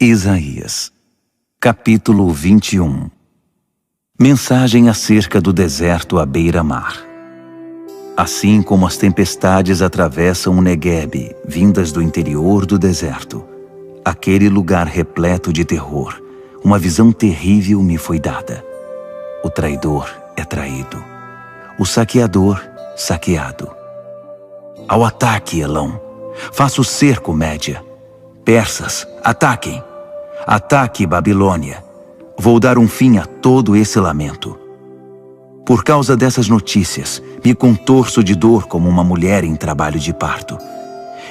Isaías, capítulo 21. Mensagem acerca do deserto à beira-mar. Assim como as tempestades atravessam o Neguebe, vindas do interior do deserto, aquele lugar repleto de terror, uma visão terrível me foi dada. O traidor é traído, o saqueador, saqueado. Ao ataque, Elão! Faça o cerco, Média! Persas, ataquem! Ataque, Babilônia! Vou dar um fim a todo esse lamento. Por causa dessas notícias, me contorço de dor como uma mulher em trabalho de parto.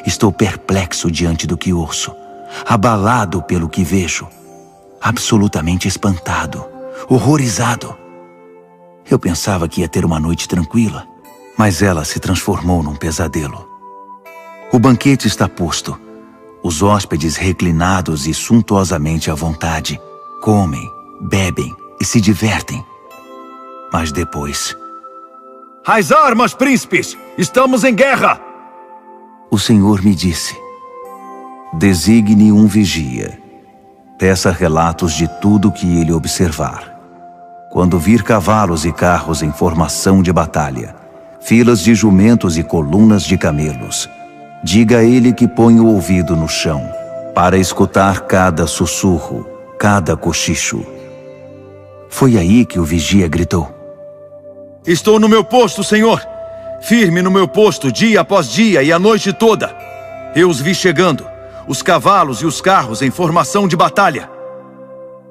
Estou perplexo diante do que ouço, abalado pelo que vejo, absolutamente espantado, horrorizado. Eu pensava que ia ter uma noite tranquila, mas ela se transformou num pesadelo. O banquete está posto. Os hóspedes reclinados e suntuosamente à vontade, comem, bebem e se divertem. Mas depois... Às armas, príncipes! Estamos em guerra! O Senhor me disse: designe um vigia. Peça relatos de tudo que ele observar. Quando vir cavalos e carros em formação de batalha, filas de jumentos e colunas de camelos, diga a ele que põe o ouvido no chão, para escutar cada sussurro, cada cochicho. Foi aí que o vigia gritou: Estou no meu posto, Senhor! Firme no meu posto, dia após dia e a noite toda. Eu os vi chegando, os cavalos e os carros em formação de batalha.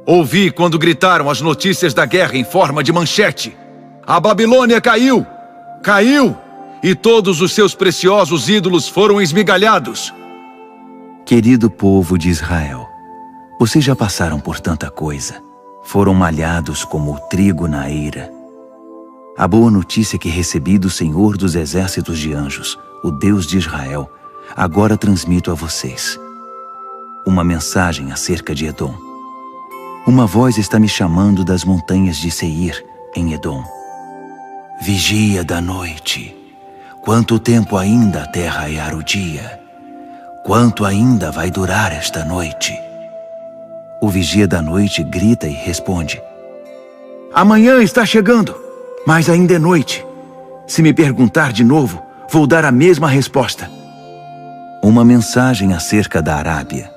Ouvi quando gritaram as notícias da guerra em forma de manchete. A Babilônia caiu! Caiu! E todos os seus preciosos ídolos foram esmigalhados. Querido povo de Israel, vocês já passaram por tanta coisa. Foram malhados como o trigo na eira. A boa notícia que recebi do Senhor dos Exércitos de Anjos, o Deus de Israel, agora transmito a vocês. Uma mensagem acerca de Edom. Uma voz está me chamando das montanhas de Seir, em Edom. Vigia da noite. Quanto tempo ainda até raiar o dia? Quanto ainda vai durar esta noite? O vigia da noite grita e responde: amanhã está chegando, mas ainda é noite. Se me perguntar de novo, vou dar a mesma resposta. Uma mensagem acerca da Arábia.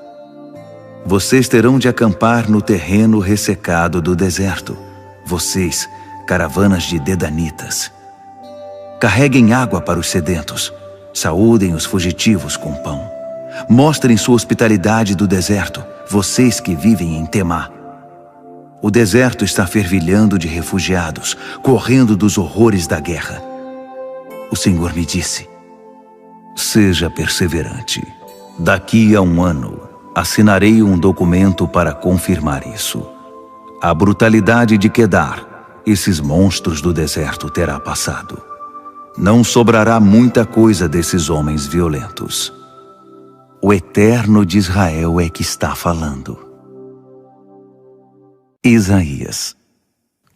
Vocês terão de acampar no terreno ressecado do deserto. Vocês, caravanas de dedanitas. Carreguem água para os sedentos. Saúdem os fugitivos com pão. Mostrem sua hospitalidade do deserto, vocês que vivem em Temá. O deserto está fervilhando de refugiados, correndo dos horrores da guerra. O Senhor me disse: seja perseverante. Daqui a 1 ano, assinarei um documento para confirmar isso. A brutalidade de Quedar, esses monstros do deserto, terá passado. Não sobrará muita coisa desses homens violentos. O Eterno de Israel é que está falando. Isaías,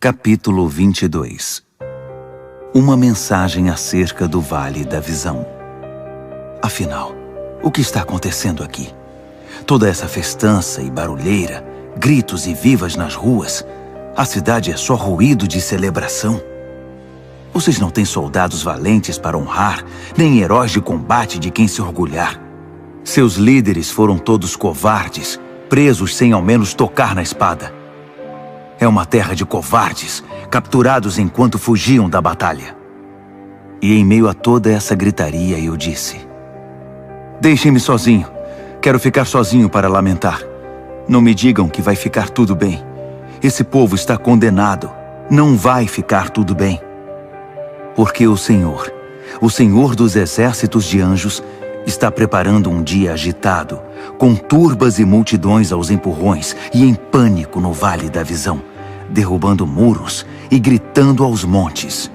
capítulo 22. Uma mensagem acerca do Vale da Visão. Afinal, o que está acontecendo aqui? Toda essa festança e barulheira, gritos e vivas nas ruas, a cidade é só ruído de celebração. Vocês não têm soldados valentes para honrar, nem heróis de combate de quem se orgulhar. Seus líderes foram todos covardes, presos sem ao menos tocar na espada. É uma terra de covardes, capturados enquanto fugiam da batalha. E em meio a toda essa gritaria eu disse: deixem-me sozinho, quero ficar sozinho para lamentar. Não me digam que vai ficar tudo bem. Esse povo está condenado, não vai ficar tudo bem. Porque o Senhor dos Exércitos de Anjos, está preparando um dia agitado, com turbas e multidões aos empurrões e em pânico no Vale da Visão, derrubando muros e gritando aos montes: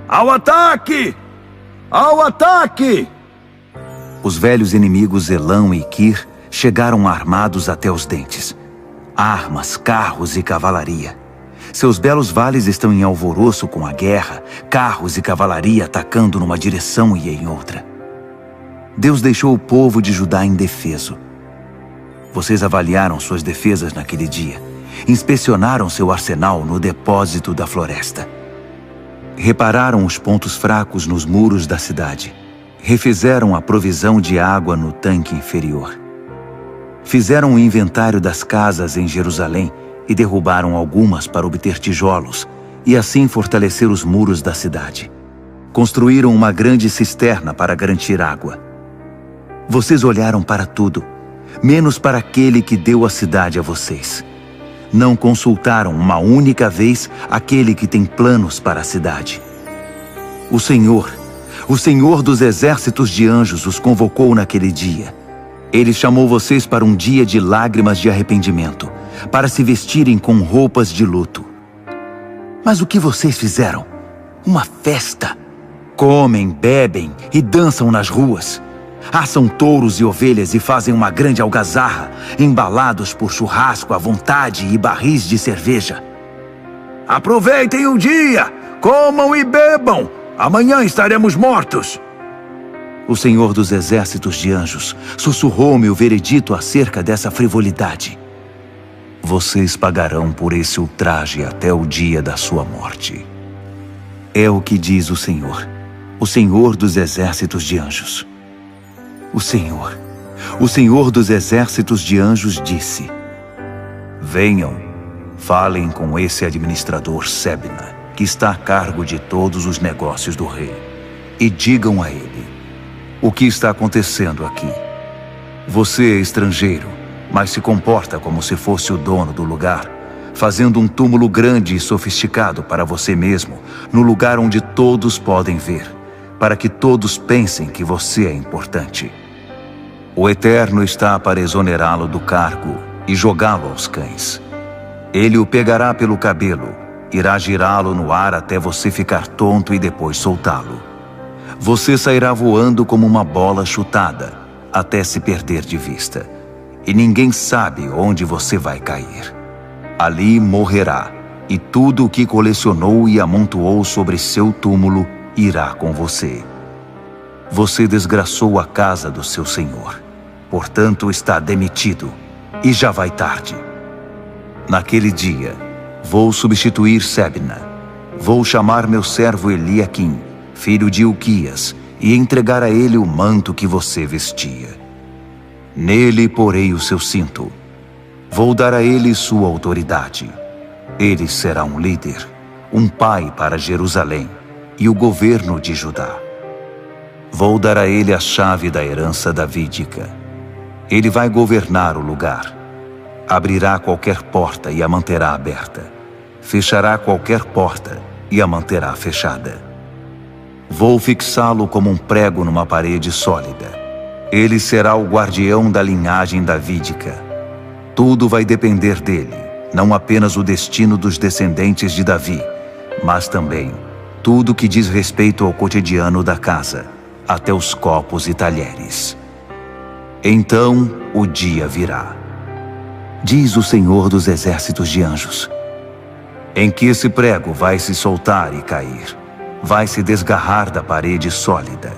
ao ataque! Ao ataque! Os velhos inimigos Elão e Quir chegaram armados até os dentes. Armas, carros e cavalaria. Seus belos vales estão em alvoroço com a guerra, carros e cavalaria atacando numa direção e em outra. Deus deixou o povo de Judá indefeso. Vocês avaliaram suas defesas naquele dia. Inspecionaram seu arsenal no depósito da floresta. Repararam os pontos fracos nos muros da cidade. Refizeram a provisão de água no tanque inferior. Fizeram um inventário das casas em Jerusalém e derrubaram algumas para obter tijolos e assim fortalecer os muros da cidade. Construíram uma grande cisterna para garantir água. Vocês olharam para tudo, menos para aquele que deu a cidade a vocês. Não consultaram uma única vez aquele que tem planos para a cidade. O Senhor dos exércitos de anjos os convocou naquele dia. Ele chamou vocês para um dia de lágrimas de arrependimento, para se vestirem com roupas de luto. Mas o que vocês fizeram? Uma festa. Comem, bebem e dançam nas ruas. Assam touros e ovelhas e fazem uma grande algazarra, embalados por churrasco à vontade e barris de cerveja. Aproveitem o dia! Comam e bebam! Amanhã estaremos mortos! O Senhor dos exércitos de anjos sussurrou-me o veredito acerca dessa frivolidade. Vocês pagarão por esse ultraje até o dia da sua morte. É o que diz o Senhor dos exércitos de anjos. O Senhor dos exércitos de anjos disse: venham, falem com esse administrador Sebna, que está a cargo de todos os negócios do rei, e digam a ele: o que está acontecendo aqui? Você é estrangeiro, mas se comporta como se fosse o dono do lugar, fazendo um túmulo grande e sofisticado para você mesmo, no lugar onde todos podem ver, para que todos pensem que você é importante. O Eterno está para exonerá-lo do cargo e jogá-lo aos cães. Ele o pegará pelo cabelo, irá girá-lo no ar até você ficar tonto e depois soltá-lo. Você sairá voando como uma bola chutada, até se perder de vista. E ninguém sabe onde você vai cair. Ali morrerá, e tudo o que colecionou e amontoou sobre seu túmulo irá com você. Você desgraçou a casa do seu senhor, portanto está demitido, e já vai tarde. Naquele dia, vou substituir Sebna. Vou chamar meu servo Eliaquim, filho de Hilquias, e entregar a ele o manto que você vestia. Nele porei o seu cinto. Vou dar a ele sua autoridade. Ele será um líder, um pai para Jerusalém e o governo de Judá. Vou dar a ele a chave da herança davídica. Ele vai governar o lugar. Abrirá qualquer porta e a manterá aberta. Fechará qualquer porta e a manterá fechada. Vou fixá-lo como um prego numa parede sólida. Ele será o guardião da linhagem davídica. Tudo vai depender dele, não apenas o destino dos descendentes de Davi, mas também tudo que diz respeito ao cotidiano da casa, até os copos e talheres. Então o dia virá, diz o Senhor dos exércitos de anjos, em que esse prego vai se soltar e cair, vai se desgarrar da parede sólida,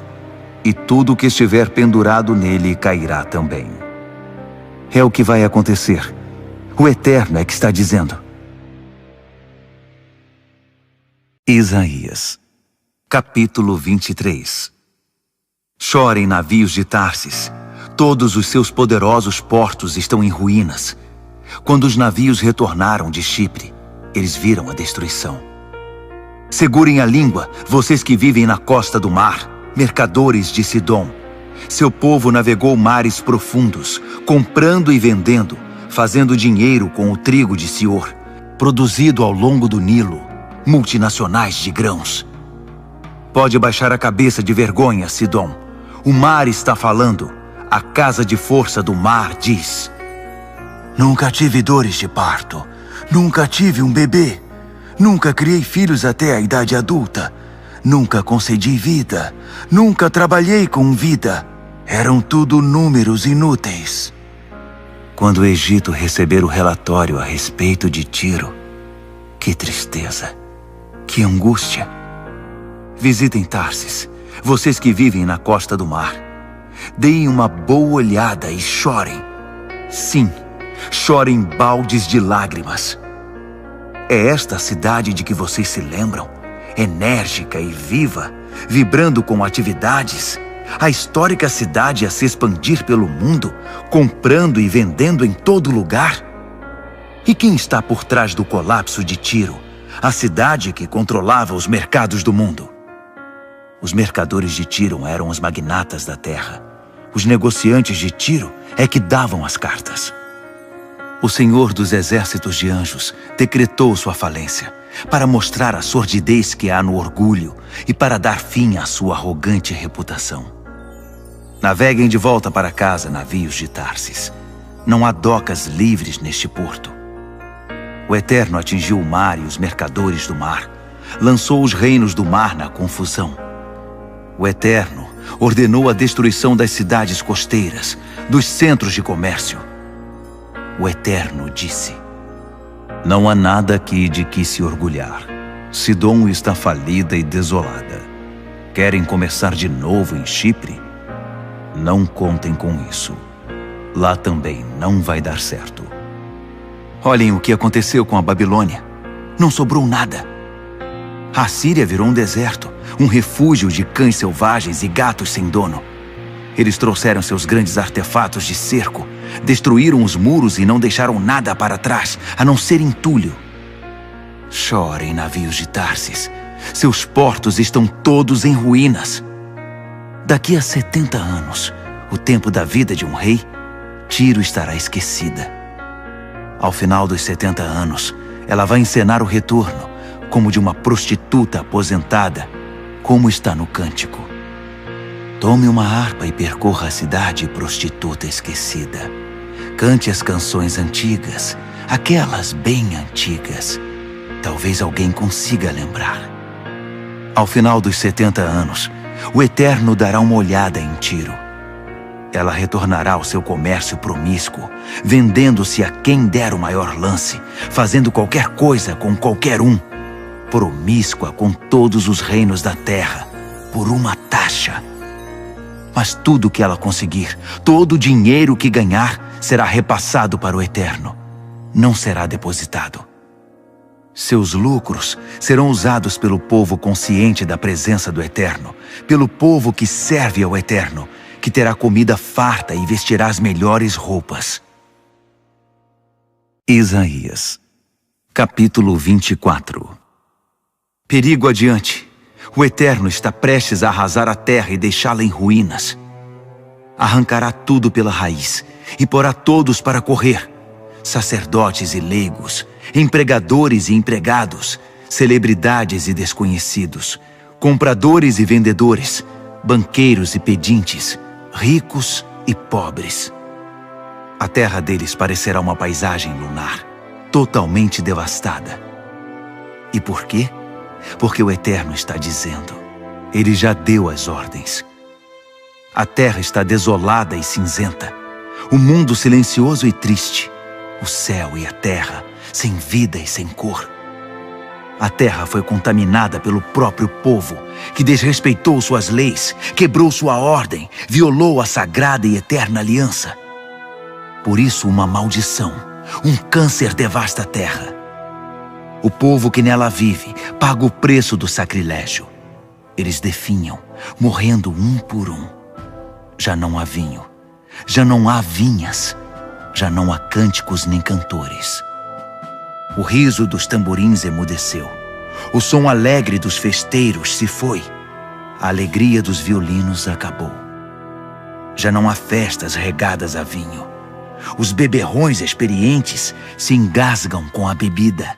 e tudo que estiver pendurado nele cairá também. É o que vai acontecer. O Eterno é que está dizendo. Isaías, capítulo 23. Chorem navios de Tarsis. Todos os seus poderosos portos estão em ruínas. Quando os navios retornaram de Chipre, eles viram a destruição. Segurem a língua, vocês que vivem na costa do mar, mercadores de Sidom. Seu povo navegou mares profundos, comprando e vendendo, fazendo dinheiro com o trigo de Sior, produzido ao longo do Nilo, multinacionais de grãos. Pode baixar a cabeça de vergonha, Sidom. O mar está falando. A casa de força do mar diz: nunca tive dores de parto. Nunca tive um bebê. Nunca criei filhos até a idade adulta. Nunca concedi vida. Nunca trabalhei com vida. Eram tudo números inúteis. Quando o Egito receber o relatório a respeito de Tiro, que tristeza, que angústia. Visitem Tarsis, vocês que vivem na costa do mar. Deem uma boa olhada e chorem. Sim, chorem baldes de lágrimas. É esta a cidade de que vocês se lembram? Enérgica e viva, vibrando com atividades. A histórica cidade a se expandir pelo mundo, comprando e vendendo em todo lugar. E quem está por trás do colapso de Tiro? A cidade que controlava os mercados do mundo. Os mercadores de Tiro eram os magnatas da terra. Os negociantes de Tiro é que davam as cartas. O Senhor dos Exércitos de Anjos decretou sua falência para mostrar a sordidez que há no orgulho e para dar fim à sua arrogante reputação. Naveguem de volta para casa, navios de Tarsis. Não há docas livres neste porto. O Eterno atingiu o mar e os mercadores do mar. Lançou os reinos do mar na confusão. O Eterno ordenou a destruição das cidades costeiras, dos centros de comércio. O Eterno disse: não há nada aqui de que se orgulhar. Sidom está falida e desolada. Querem começar de novo em Chipre? Não contem com isso. Lá também não vai dar certo. Olhem o que aconteceu com a Babilônia. Não sobrou nada. A Síria virou um deserto, um refúgio de cães selvagens e gatos sem dono. Eles trouxeram seus grandes artefatos de cerco, destruíram os muros e não deixaram nada para trás, a não ser entulho. Chorem, navios de Tarsis. Seus portos estão todos em ruínas. Daqui a 70 anos, o tempo da vida de um rei, Tiro estará esquecida. Ao final dos 70 anos, ela vai encenar o retorno, como de uma prostituta aposentada, como está no cântico. Tome uma harpa e percorra a cidade, prostituta esquecida. Cante as canções antigas, aquelas bem antigas. Talvez alguém consiga lembrar. Ao final dos 70 anos, o Eterno dará uma olhada em Tiro. Ela retornará ao seu comércio promíscuo, vendendo-se a quem der o maior lance, fazendo qualquer coisa com qualquer um, promíscua com todos os reinos da terra, por uma taxa. Mas tudo que ela conseguir, todo o dinheiro que ganhar, será repassado para o Eterno. Não será depositado. Seus lucros serão usados pelo povo consciente da presença do Eterno, pelo povo que serve ao Eterno, que terá comida farta e vestirá as melhores roupas. Isaías, capítulo 24. Perigo adiante. O Eterno está prestes a arrasar a terra e deixá-la em ruínas. Arrancará tudo pela raiz e porá todos para correr. Sacerdotes e leigos, empregadores e empregados, celebridades e desconhecidos, compradores e vendedores, banqueiros e pedintes, ricos e pobres. A terra deles parecerá uma paisagem lunar, totalmente devastada. E por quê? Porque o Eterno está dizendo: Ele já deu as ordens. A terra está desolada e cinzenta, o mundo silencioso e triste, o céu e a terra sem vida e sem cor. A terra foi contaminada pelo próprio povo, que desrespeitou suas leis, quebrou sua ordem, violou a sagrada e eterna aliança. Por isso, uma maldição, um câncer devasta a terra. O povo que nela vive paga o preço do sacrilégio. Eles definham, morrendo um por um. Já não há vinho, já não há vinhas, já não há cânticos nem cantores. O riso dos tamborins emudeceu. O som alegre dos festeiros se foi. A alegria dos violinos acabou. Já não há festas regadas a vinho. Os beberrões experientes se engasgam com a bebida.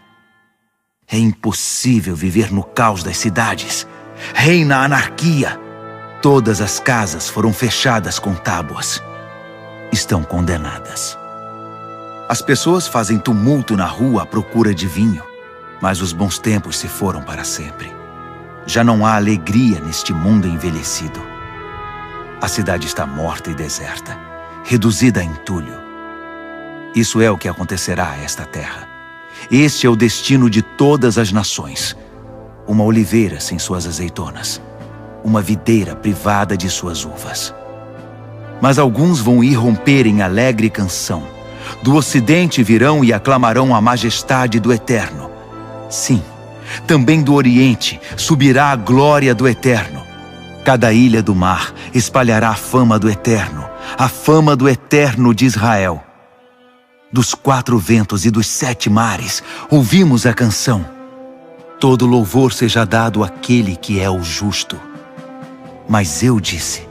É impossível viver no caos das cidades. Reina a anarquia. Todas as casas foram fechadas com tábuas. Estão condenadas. As pessoas fazem tumulto na rua à procura de vinho, mas os bons tempos se foram para sempre. Já não há alegria neste mundo envelhecido. A cidade está morta e deserta, reduzida a entulho. Isso é o que acontecerá a esta terra. Este é o destino de todas as nações. Uma oliveira sem suas azeitonas, uma videira privada de suas uvas. Mas alguns vão irromper em alegre canção, Do ocidente virão e aclamarão a majestade do Eterno. Sim, também do oriente subirá a glória do Eterno. Cada ilha do mar espalhará a fama do Eterno de Israel. Dos 4 ventos e dos 7 mares ouvimos a canção. Todo louvor seja dado àquele que é o justo. Mas eu disse: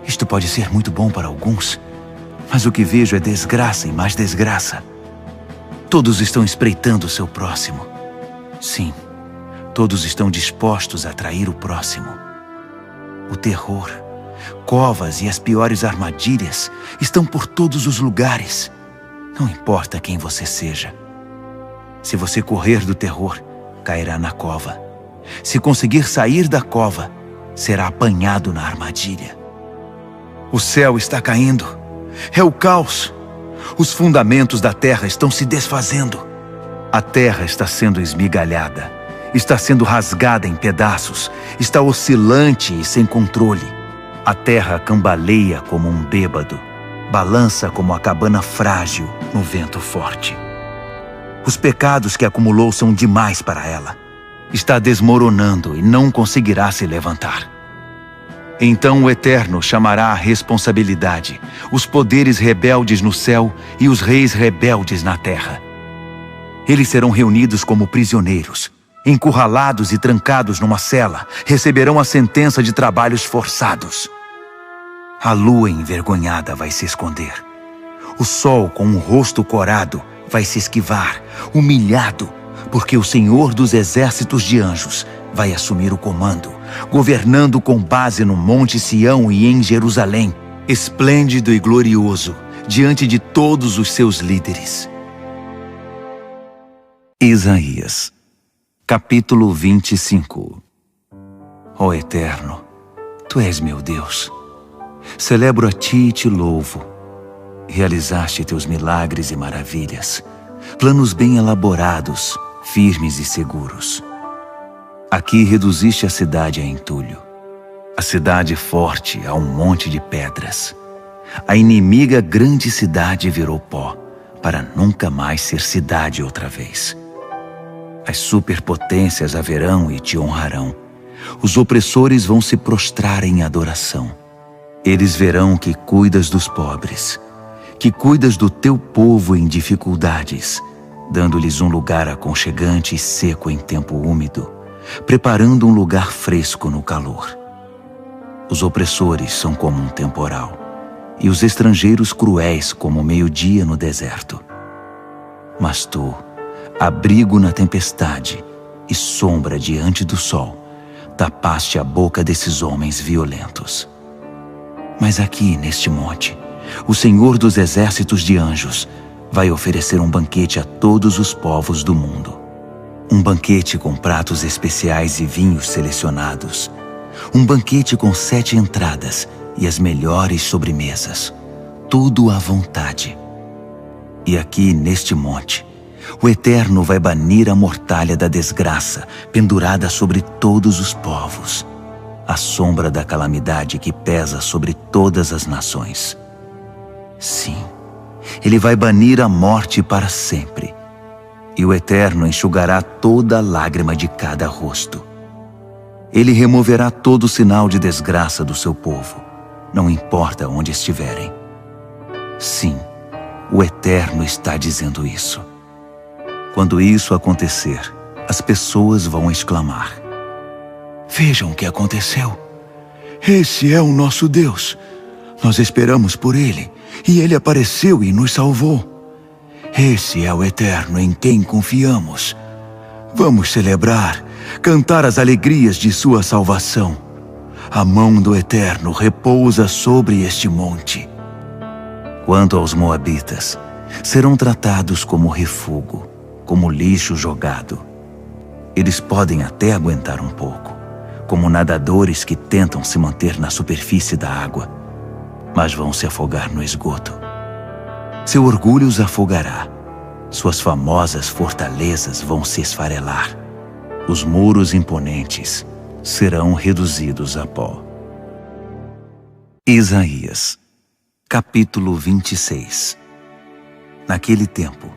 isto pode ser muito bom para alguns, mas o que vejo é desgraça e mais desgraça. Todos estão espreitando o seu próximo. Sim, todos estão dispostos a trair o próximo. O terror, covas e as piores armadilhas estão por todos os lugares. Não importa quem você seja. Se você correr do terror, cairá na cova. Se conseguir sair da cova, será apanhado na armadilha. O céu está caindo. É o caos. Os fundamentos da terra estão se desfazendo. A terra está sendo esmigalhada. Está sendo rasgada em pedaços. Está oscilante e sem controle. A terra cambaleia como um bêbado. Balança como a cabana frágil no vento forte. Os pecados que acumulou são demais para ela. Está desmoronando e não conseguirá se levantar. Então o Eterno chamará a responsabilidade, os poderes rebeldes no céu e os reis rebeldes na terra. Eles serão reunidos como prisioneiros, encurralados e trancados numa cela, receberão a sentença de trabalhos forçados. A lua envergonhada vai se esconder. O sol com o rosto corado vai se esquivar, humilhado, porque o Senhor dos exércitos de anjos vai assumir o comando, governando com base no Monte Sião e em Jerusalém, esplêndido e glorioso, diante de todos os seus líderes. Isaías, capítulo 25. Ó Eterno, Tu és meu Deus. Celebro a Ti e Te louvo. Realizaste Teus milagres e maravilhas, planos bem elaborados, firmes e seguros. Aqui reduziste a cidade a entulho, a cidade forte a um monte de pedras. A inimiga grande cidade virou pó, para nunca mais ser cidade outra vez. As superpotências a verão e te honrarão. Os opressores vão se prostrar em adoração. Eles verão que cuidas dos pobres, que cuidas do teu povo em dificuldades, dando-lhes um lugar aconchegante e seco em tempo úmido, preparando um lugar fresco no calor. Os opressores são como um temporal, e os estrangeiros cruéis como o meio-dia no deserto. Mas tu, abrigo na tempestade e sombra diante do sol, tapaste a boca desses homens violentos. Mas aqui, neste monte, o Senhor dos exércitos de anjos vai oferecer um banquete a todos os povos do mundo. Um banquete com pratos especiais e vinhos selecionados. Um banquete com 7 entradas e as melhores sobremesas. Tudo à vontade. E aqui, neste monte, o Eterno vai banir a mortalha da desgraça pendurada sobre todos os povos, a sombra da calamidade que pesa sobre todas as nações. Sim, Ele vai banir a morte para sempre, e o Eterno enxugará toda a lágrima de cada rosto. Ele removerá todo sinal de desgraça do seu povo, não importa onde estiverem. Sim, o Eterno está dizendo isso. Quando isso acontecer, as pessoas vão exclamar: vejam o que aconteceu. Esse é o nosso Deus. Nós esperamos por Ele, e Ele apareceu e nos salvou. Esse é o Eterno em quem confiamos. Vamos celebrar, cantar as alegrias de sua salvação. A mão do Eterno repousa sobre este monte. Quanto aos moabitas, serão tratados como refúgio, como lixo jogado. Eles podem até aguentar um pouco, como nadadores que tentam se manter na superfície da água, mas vão se afogar no esgoto. Seu orgulho os afogará. Suas famosas fortalezas vão se esfarelar. Os muros imponentes serão reduzidos a pó. Isaías, capítulo 26. Naquele tempo,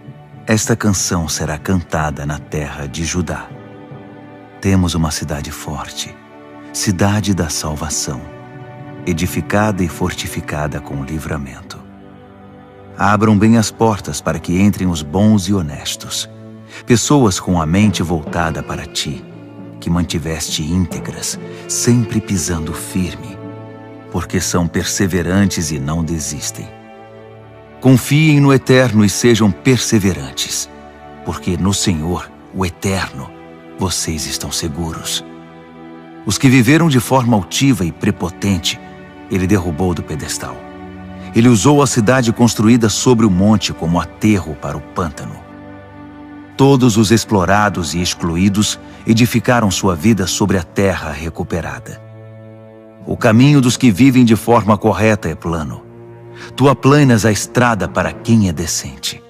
esta canção será cantada na terra de Judá. Temos uma cidade forte, cidade da salvação, edificada e fortificada com livramento. Abram bem as portas para que entrem os bons e honestos, pessoas com a mente voltada para ti, que mantiveste íntegras, sempre pisando firme, porque são perseverantes e não desistem. Confiem no Eterno e sejam perseverantes, porque no Senhor, o Eterno, vocês estão seguros. Os que viveram de forma altiva e prepotente, Ele derrubou do pedestal. Ele usou a cidade construída sobre o monte como aterro para o pântano. Todos os explorados e excluídos edificaram sua vida sobre a terra recuperada. O caminho dos que vivem de forma correta é plano. Tu aplanas a estrada para quem é decente.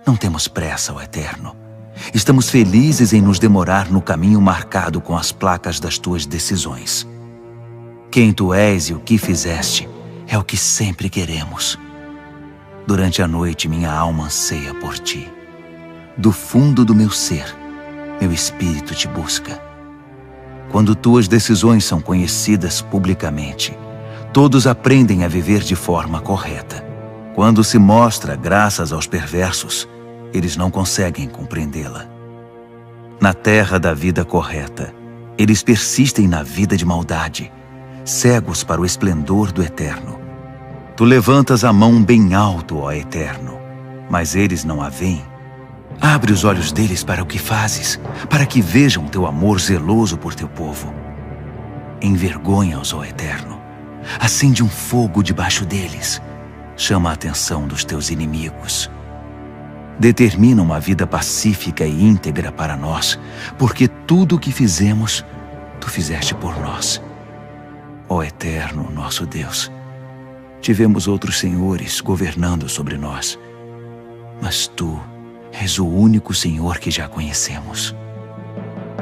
Não temos pressa, ó Eterno. Estamos felizes em nos demorar no caminho marcado com as placas das tuas decisões. Quem tu és e o que fizeste é o que sempre queremos. Durante a noite minha alma anseia por ti. Do fundo do meu ser, meu espírito te busca. Quando tuas decisões são conhecidas publicamente, todos aprendem a viver de forma correta. Quando se mostra graças aos perversos, eles não conseguem compreendê-la. Na terra da vida correta, eles persistem na vida de maldade, cegos para o esplendor do Eterno. Tu levantas a mão bem alto, ó Eterno, mas eles não a veem. Abre os olhos deles para o que fazes, para que vejam teu amor zeloso por teu povo. Envergonha-os, ó Eterno. Acende um fogo debaixo deles. Chama a atenção dos teus inimigos. Determina uma vida pacífica e íntegra para nós, porque tudo o que fizemos, tu fizeste por nós. Ó Eterno, nosso Deus, tivemos outros senhores governando sobre nós, mas tu és o único Senhor que já conhecemos.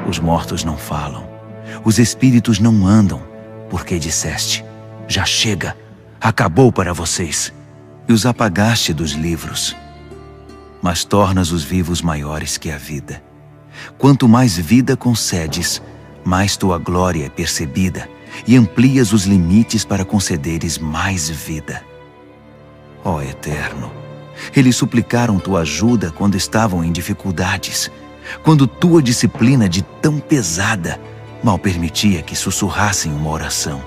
Os mortos não falam, os espíritos não andam, porque disseste: já chega, acabou para vocês, e os apagaste dos livros. Mas tornas os vivos maiores que a vida. Quanto mais vida concedes, mais tua glória é percebida, e amplias os limites para concederes mais vida. Ó Eterno, eles suplicaram tua ajuda quando estavam em dificuldades, quando tua disciplina de tão pesada mal permitia que sussurrassem uma oração.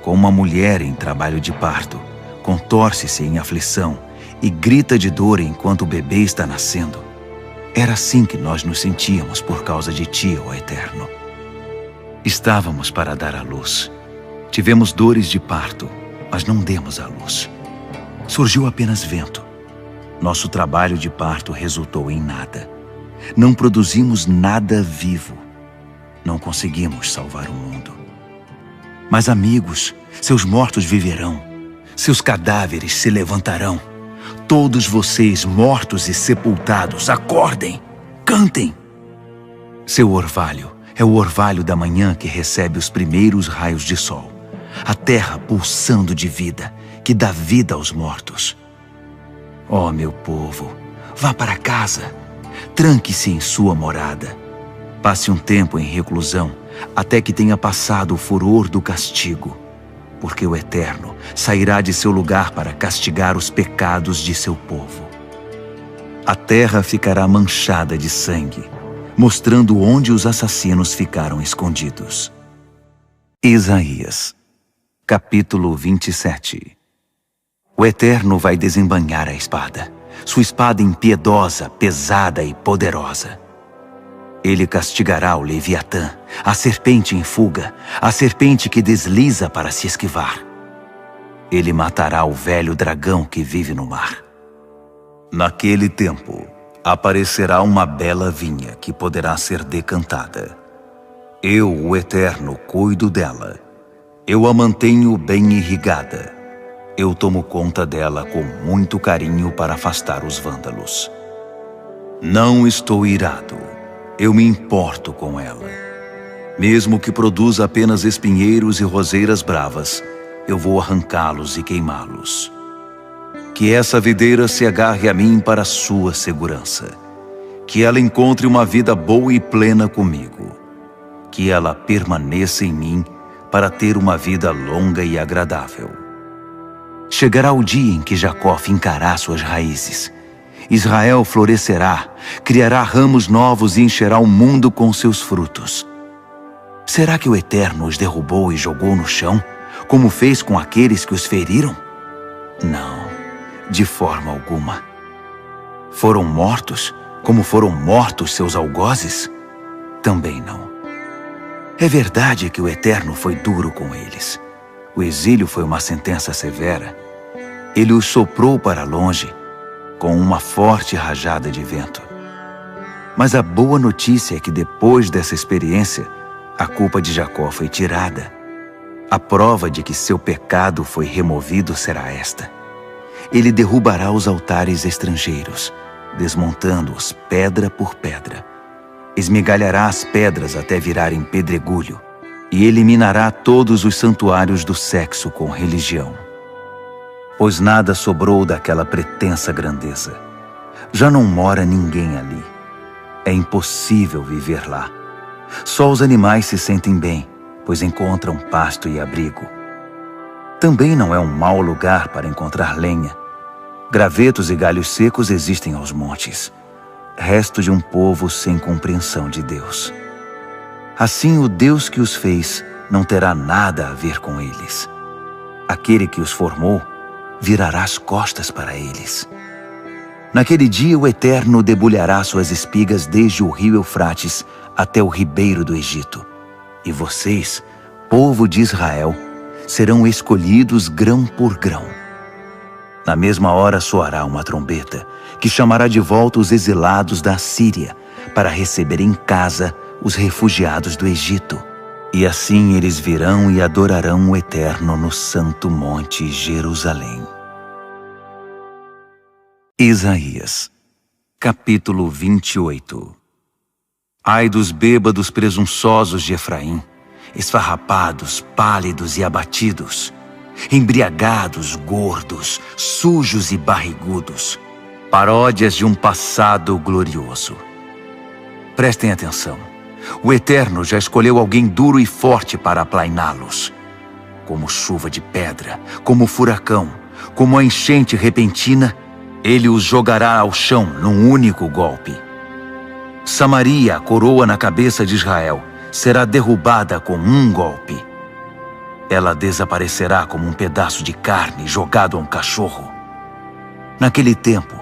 Como uma mulher em trabalho de parto, contorce-se em aflição e grita de dor enquanto o bebê está nascendo. Era assim que nós nos sentíamos por causa de ti, ó Eterno. Estávamos para dar à luz. Tivemos dores de parto, mas não demos à luz. Surgiu apenas vento. Nosso trabalho de parto resultou em nada. Não produzimos nada vivo. Não conseguimos salvar o mundo. Mas amigos, seus mortos viverão. Seus cadáveres se levantarão. Todos vocês, mortos e sepultados, acordem, cantem. Seu orvalho é o orvalho da manhã que recebe os primeiros raios de sol. A terra pulsando de vida, que dá vida aos mortos. Ó meu povo, vá para casa, tranque-se em sua morada. Passe um tempo em reclusão, até que tenha passado o furor do castigo, porque o Eterno sairá de seu lugar para castigar os pecados de seu povo. A terra ficará manchada de sangue, mostrando onde os assassinos ficaram escondidos. Isaías, capítulo 27. O Eterno vai desembainhar a espada, sua espada impiedosa, pesada e poderosa. Ele castigará o Leviatã, a serpente em fuga, a serpente que desliza para se esquivar. Ele matará o velho dragão que vive no mar. Naquele tempo, aparecerá uma bela vinha que poderá ser decantada. Eu, o Eterno, cuido dela. Eu a mantenho bem irrigada. Eu tomo conta dela com muito carinho para afastar os vândalos. Não estou irado. Eu me importo com ela. Mesmo que produza apenas espinheiros e roseiras bravas, eu vou arrancá-los e queimá-los. Que essa videira se agarre a mim para a sua segurança. Que ela encontre uma vida boa e plena comigo. Que ela permaneça em mim para ter uma vida longa e agradável. Chegará o dia em que Jacó fincará suas raízes. Israel florescerá, criará ramos novos e encherá o mundo com seus frutos. Será que o Eterno os derrubou e jogou no chão, como fez com aqueles que os feriram? Não, de forma alguma. Foram mortos, como foram mortos seus algozes? Também não. É verdade que o Eterno foi duro com eles. O exílio foi uma sentença severa. Ele os soprou para longe, com uma forte rajada de vento. Mas a boa notícia é que depois dessa experiência, a culpa de Jacó foi tirada. A prova de que seu pecado foi removido será esta: ele derrubará os altares estrangeiros, desmontando-os pedra por pedra. Esmigalhará as pedras até virarem pedregulho e eliminará todos os santuários do sexo com religião. Pois nada sobrou daquela pretensa grandeza. Já não mora ninguém ali. É impossível viver lá. Só os animais se sentem bem, pois encontram pasto e abrigo. Também não é um mau lugar para encontrar lenha. Gravetos e galhos secos existem aos montes. Resto de um povo sem compreensão de Deus. Assim, o Deus que os fez não terá nada a ver com eles. Aquele que os formou virará as costas para eles. Naquele dia, o Eterno debulhará suas espigas desde o rio Eufrates até o ribeiro do Egito. E vocês, povo de Israel, serão escolhidos grão por grão. Na mesma hora soará uma trombeta, que chamará de volta os exilados da Síria, para receber em casa os refugiados do Egito. E assim eles virão e adorarão o Eterno no santo monte Jerusalém. Isaías, capítulo 28. Ai dos bêbados presunçosos de Efraim, esfarrapados, pálidos e abatidos, embriagados, gordos, sujos e barrigudos, paródias de um passado glorioso. Prestem atenção. O Eterno já escolheu alguém duro e forte para aplainá-los. Como chuva de pedra, como furacão, como a enchente repentina, ele os jogará ao chão num único golpe. Samaria, a coroa na cabeça de Israel, será derrubada com um golpe. Ela desaparecerá como um pedaço de carne jogado a um cachorro. Naquele tempo,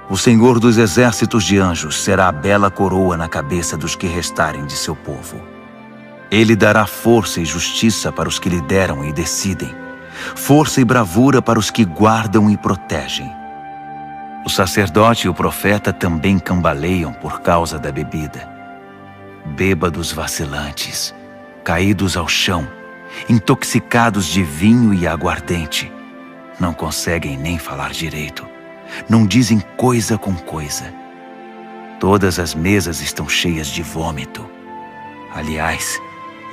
o Senhor dos exércitos de anjos será a bela coroa na cabeça dos que restarem de seu povo. Ele dará força e justiça para os que lideram e decidem, força e bravura para os que guardam e protegem. O sacerdote e o profeta também cambaleiam por causa da bebida. Bêbados vacilantes, caídos ao chão, intoxicados de vinho e aguardente, não conseguem nem falar direito, não dizem coisa com coisa. Todas as mesas estão cheias de vômito. Aliás,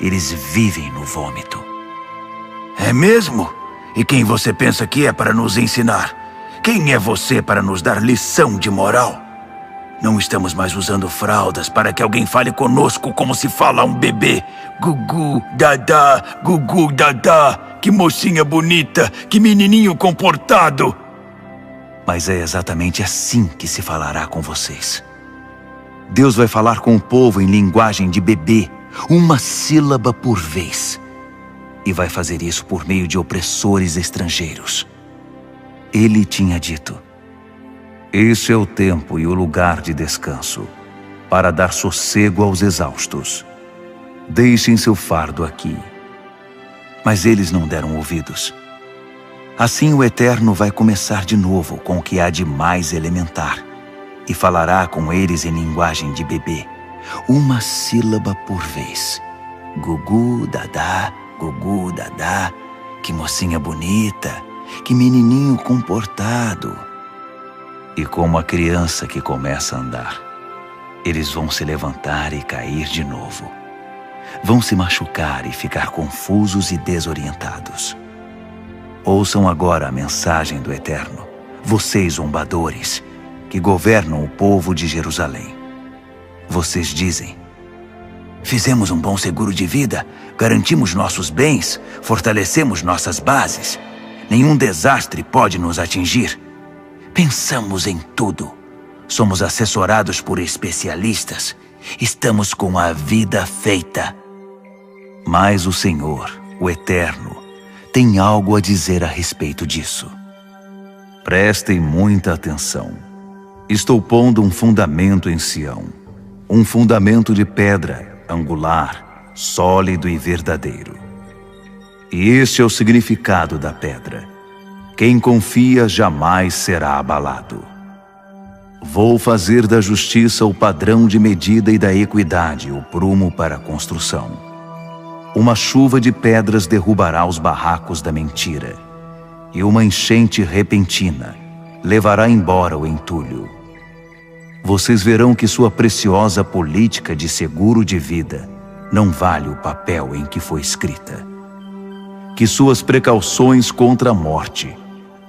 eles vivem no vômito. É mesmo? E quem você pensa que é para nos ensinar? Quem é você para nos dar lição de moral? Não estamos mais usando fraldas para que alguém fale conosco como se fala a um bebê. Gugu, dadá, que mocinha bonita, que menininho comportado. Mas é exatamente assim que se falará com vocês. Deus vai falar com o povo em linguagem de bebê, uma sílaba por vez. E vai fazer isso por meio de opressores estrangeiros. Ele tinha dito: esse é o tempo e o lugar de descanso, para dar sossego aos exaustos. Deixem seu fardo aqui. Mas eles não deram ouvidos. Assim o Eterno vai começar de novo com o que há de mais elementar, e falará com eles em linguagem de bebê, uma sílaba por vez. Gugu, dadá, que mocinha bonita, que menininho comportado. E como a criança que começa a andar, eles vão se levantar e cair de novo. Vão se machucar e ficar confusos e desorientados. Ouçam agora a mensagem do Eterno, vocês zombadores, que governam o povo de Jerusalém. Vocês dizem: fizemos um bom seguro de vida, garantimos nossos bens, fortalecemos nossas bases. Nenhum desastre pode nos atingir. Pensamos em tudo. Somos assessorados por especialistas. Estamos com a vida feita. Mas o Senhor, o Eterno, tem algo a dizer a respeito disso. Prestem muita atenção. Estou pondo um fundamento em Sião, um fundamento de pedra, angular, sólido e verdadeiro. E este é o significado da pedra. Quem confia jamais será abalado. Vou fazer da justiça o padrão de medida e da equidade o prumo para a construção. Uma chuva de pedras derrubará os barracos da mentira, e uma enchente repentina levará embora o entulho. Vocês verão que sua preciosa política de seguro de vida não vale o papel em que foi escrita. Que suas precauções contra a morte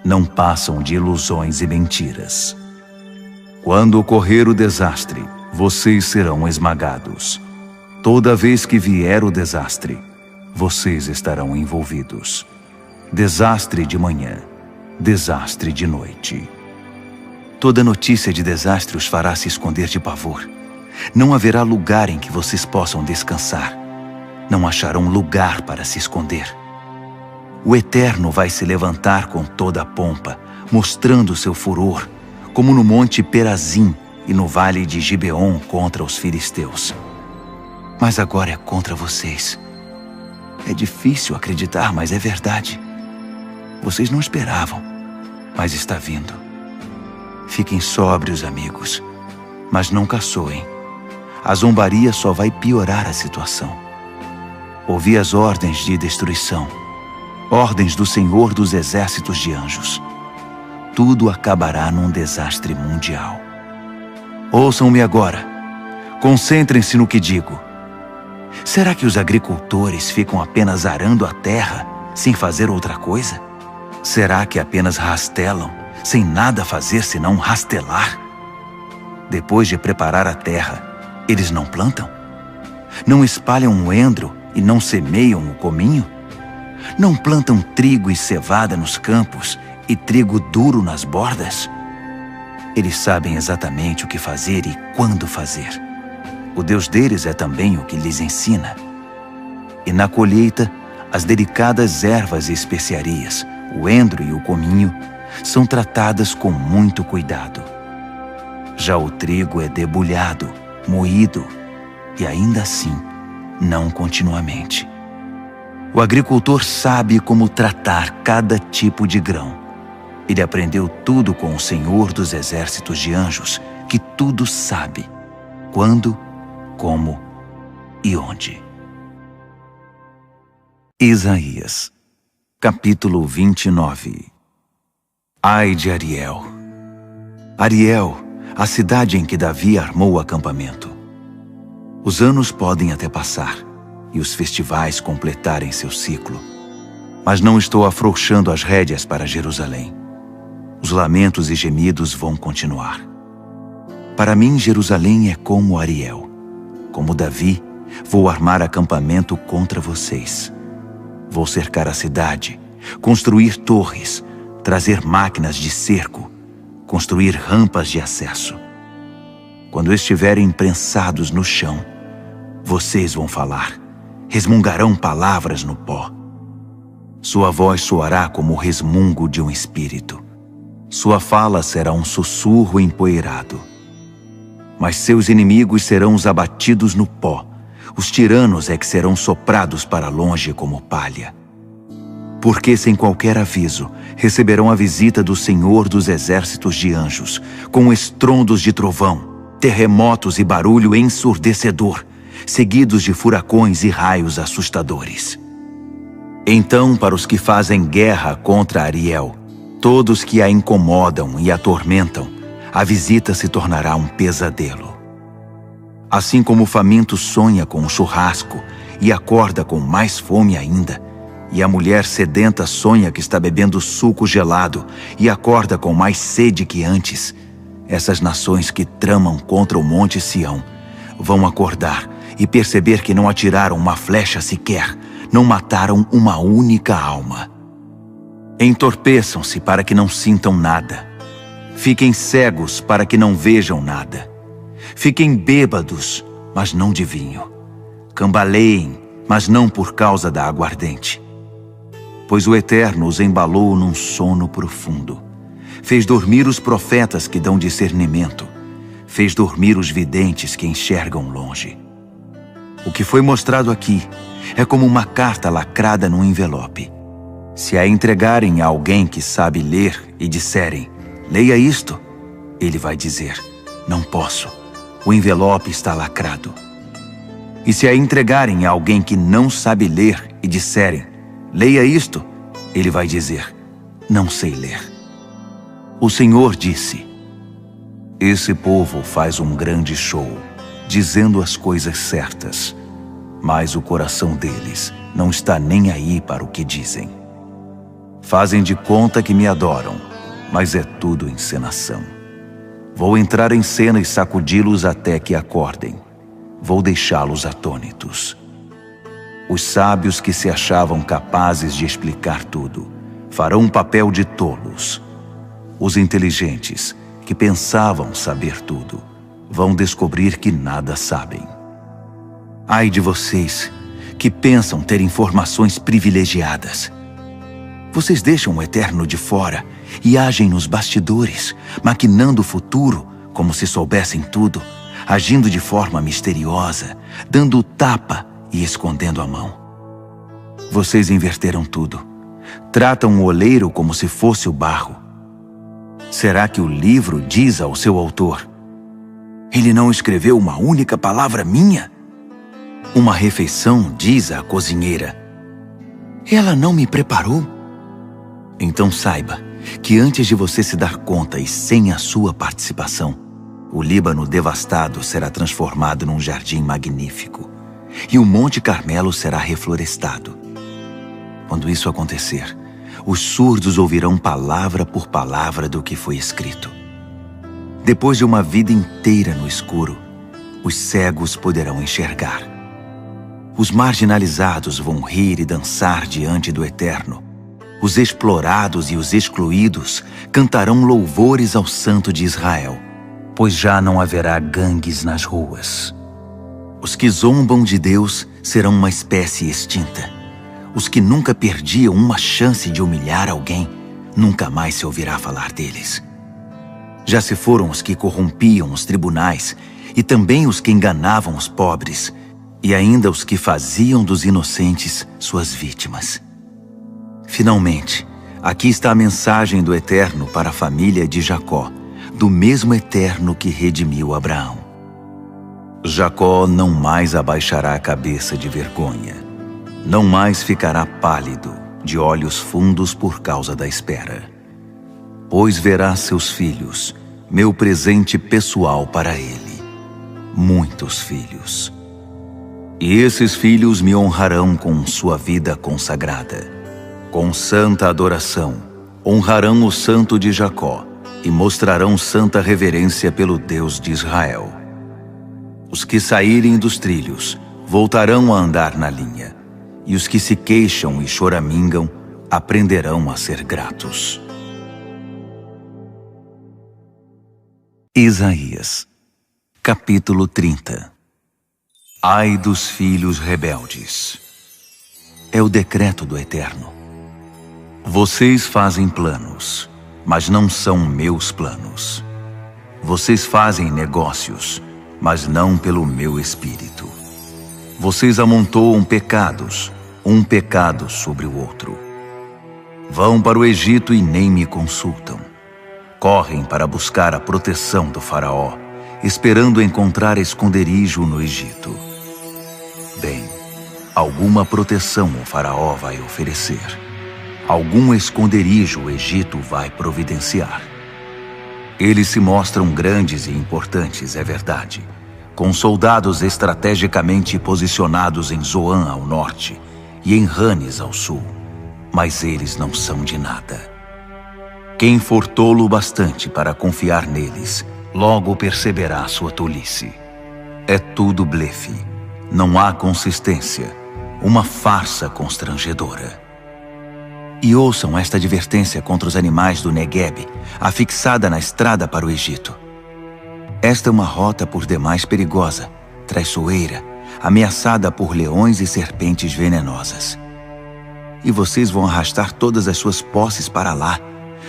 não passam de ilusões e mentiras. Quando ocorrer o desastre, vocês serão esmagados. Toda vez que vier o desastre, vocês estarão envolvidos. Desastre de manhã, desastre de noite. Toda notícia de desastre os fará se esconder de pavor. Não haverá lugar em que vocês possam descansar. Não acharão lugar para se esconder. O Eterno vai se levantar com toda a pompa, mostrando seu furor, como no monte Perazim e no vale de Gibeon contra os filisteus. Mas agora é contra vocês. É difícil acreditar, mas é verdade. Vocês não esperavam, mas está vindo. Fiquem sóbrios, amigos, mas não caçoem. A zombaria só vai piorar a situação. Ouvi as ordens de destruição, ordens do Senhor dos exércitos de anjos. Tudo acabará num desastre mundial. Ouçam-me agora. Concentrem-se no que digo. Será que os agricultores ficam apenas arando a terra, sem fazer outra coisa? Será que apenas rastelam, sem nada fazer senão rastelar? Depois de preparar a terra, eles não plantam? Não espalham o endro e não semeiam o cominho? Não plantam trigo e cevada nos campos e trigo duro nas bordas? Eles sabem exatamente o que fazer e quando fazer. O Deus deles é também o que lhes ensina. E na colheita, as delicadas ervas e especiarias, o endro e o cominho, são tratadas com muito cuidado. Já o trigo é debulhado, moído, e ainda assim, não continuamente. O agricultor sabe como tratar cada tipo de grão. Ele aprendeu tudo com o Senhor dos exércitos de anjos, que tudo sabe, quando, como e onde. Isaías, capítulo 29. Ai de Ariel! Ariel, a cidade em que Davi armou o acampamento. Os anos podem até passar e os festivais completarem seu ciclo, mas não estou afrouxando as rédeas para Jerusalém. Os lamentos e gemidos vão continuar. Para mim, Jerusalém é como Ariel. Como Davi, vou armar acampamento contra vocês. Vou cercar a cidade, construir torres, trazer máquinas de cerco, construir rampas de acesso. Quando estiverem prensados no chão, vocês vão falar, resmungarão palavras no pó. Sua voz soará como o resmungo de um espírito. Sua fala será um sussurro empoeirado. Mas seus inimigos serão os abatidos no pó. Os tiranos é que serão soprados para longe como palha. Porque sem qualquer aviso, receberão a visita do Senhor dos exércitos de anjos, com estrondos de trovão, terremotos e barulho ensurdecedor, seguidos de furacões e raios assustadores. Então, para os que fazem guerra contra Ariel, todos que a incomodam e atormentam, a visita se tornará um pesadelo. Assim como o faminto sonha com um churrasco e acorda com mais fome ainda, e a mulher sedenta sonha que está bebendo suco gelado e acorda com mais sede que antes, essas nações que tramam contra o Monte Sião vão acordar e perceber que não atiraram uma flecha sequer, não mataram uma única alma. Entorpeçam-se para que não sintam nada. Fiquem cegos para que não vejam nada. Fiquem bêbados, mas não de vinho. Cambaleiem, mas não por causa da aguardente. Pois o Eterno os embalou num sono profundo. Fez dormir os profetas que dão discernimento. Fez dormir os videntes que enxergam longe. O que foi mostrado aqui é como uma carta lacrada num envelope. Se a entregarem a alguém que sabe ler e disserem, leia isto, ele vai dizer, não posso, o envelope está lacrado. E se a entregarem a alguém que não sabe ler e disserem, leia isto, ele vai dizer, não sei ler. O Senhor disse, esse povo faz um grande show, dizendo as coisas certas, mas o coração deles não está nem aí para o que dizem. Fazem de conta que me adoram, mas é tudo encenação. Vou entrar em cena e sacudi-los até que acordem. Vou deixá-los atônitos. Os sábios que se achavam capazes de explicar tudo farão um papel de tolos. Os inteligentes, que pensavam saber tudo, vão descobrir que nada sabem. Ai de vocês, que pensam ter informações privilegiadas. Vocês deixam o Eterno de fora e agem nos bastidores, maquinando o futuro como se soubessem tudo, agindo de forma misteriosa, dando o tapa e escondendo a mão. Vocês inverteram tudo. Tratam o oleiro como se fosse o barro. Será que o livro diz ao seu autor, ele não escreveu uma única palavra minha? Uma refeição diz à cozinheira, ela não me preparou? Então saiba que antes de você se dar conta e sem a sua participação, o Líbano devastado será transformado num jardim magnífico e o Monte Carmelo será reflorestado. Quando isso acontecer, os surdos ouvirão palavra por palavra do que foi escrito. Depois de uma vida inteira no escuro, os cegos poderão enxergar. Os marginalizados vão rir e dançar diante do Eterno. Os explorados e os excluídos cantarão louvores ao Santo de Israel, pois já não haverá gangues nas ruas. Os que zombam de Deus serão uma espécie extinta. Os que nunca perdiam uma chance de humilhar alguém, nunca mais se ouvirá falar deles. Já se foram os que corrompiam os tribunais e também os que enganavam os pobres, e ainda os que faziam dos inocentes suas vítimas. Finalmente, aqui está a mensagem do Eterno para a família de Jacó, do mesmo Eterno que redimiu Abraão. Jacó não mais abaixará a cabeça de vergonha, não mais ficará pálido, de olhos fundos por causa da espera. Pois verá seus filhos, meu presente pessoal para ele, muitos filhos. E esses filhos me honrarão com sua vida consagrada. Com santa adoração, honrarão o Santo de Jacó e mostrarão santa reverência pelo Deus de Israel. Os que saírem dos trilhos voltarão a andar na linha, e os que se queixam e choramingam aprenderão a ser gratos. Isaías, capítulo 30. Ai dos filhos rebeldes. É o decreto do Eterno. Vocês fazem planos, mas não são meus planos. Vocês fazem negócios, mas não pelo meu espírito. Vocês amontoam pecados, um pecado sobre o outro. Vão para o Egito e nem me consultam. Correm para buscar a proteção do faraó, esperando encontrar esconderijo no Egito. Bem, alguma proteção o faraó vai oferecer. Algum esconderijo o Egito vai providenciar. Eles se mostram grandes e importantes, é verdade, com soldados estrategicamente posicionados em Zoan ao norte e em Ranes ao sul, mas eles não são de nada. Quem for tolo o bastante para confiar neles, logo perceberá sua tolice. É tudo blefe, não há consistência, uma farsa constrangedora. E ouçam esta advertência contra os animais do Negueb, afixada na estrada para o Egito. Esta é uma rota por demais perigosa, traiçoeira, ameaçada por leões e serpentes venenosas. E vocês vão arrastar todas as suas posses para lá,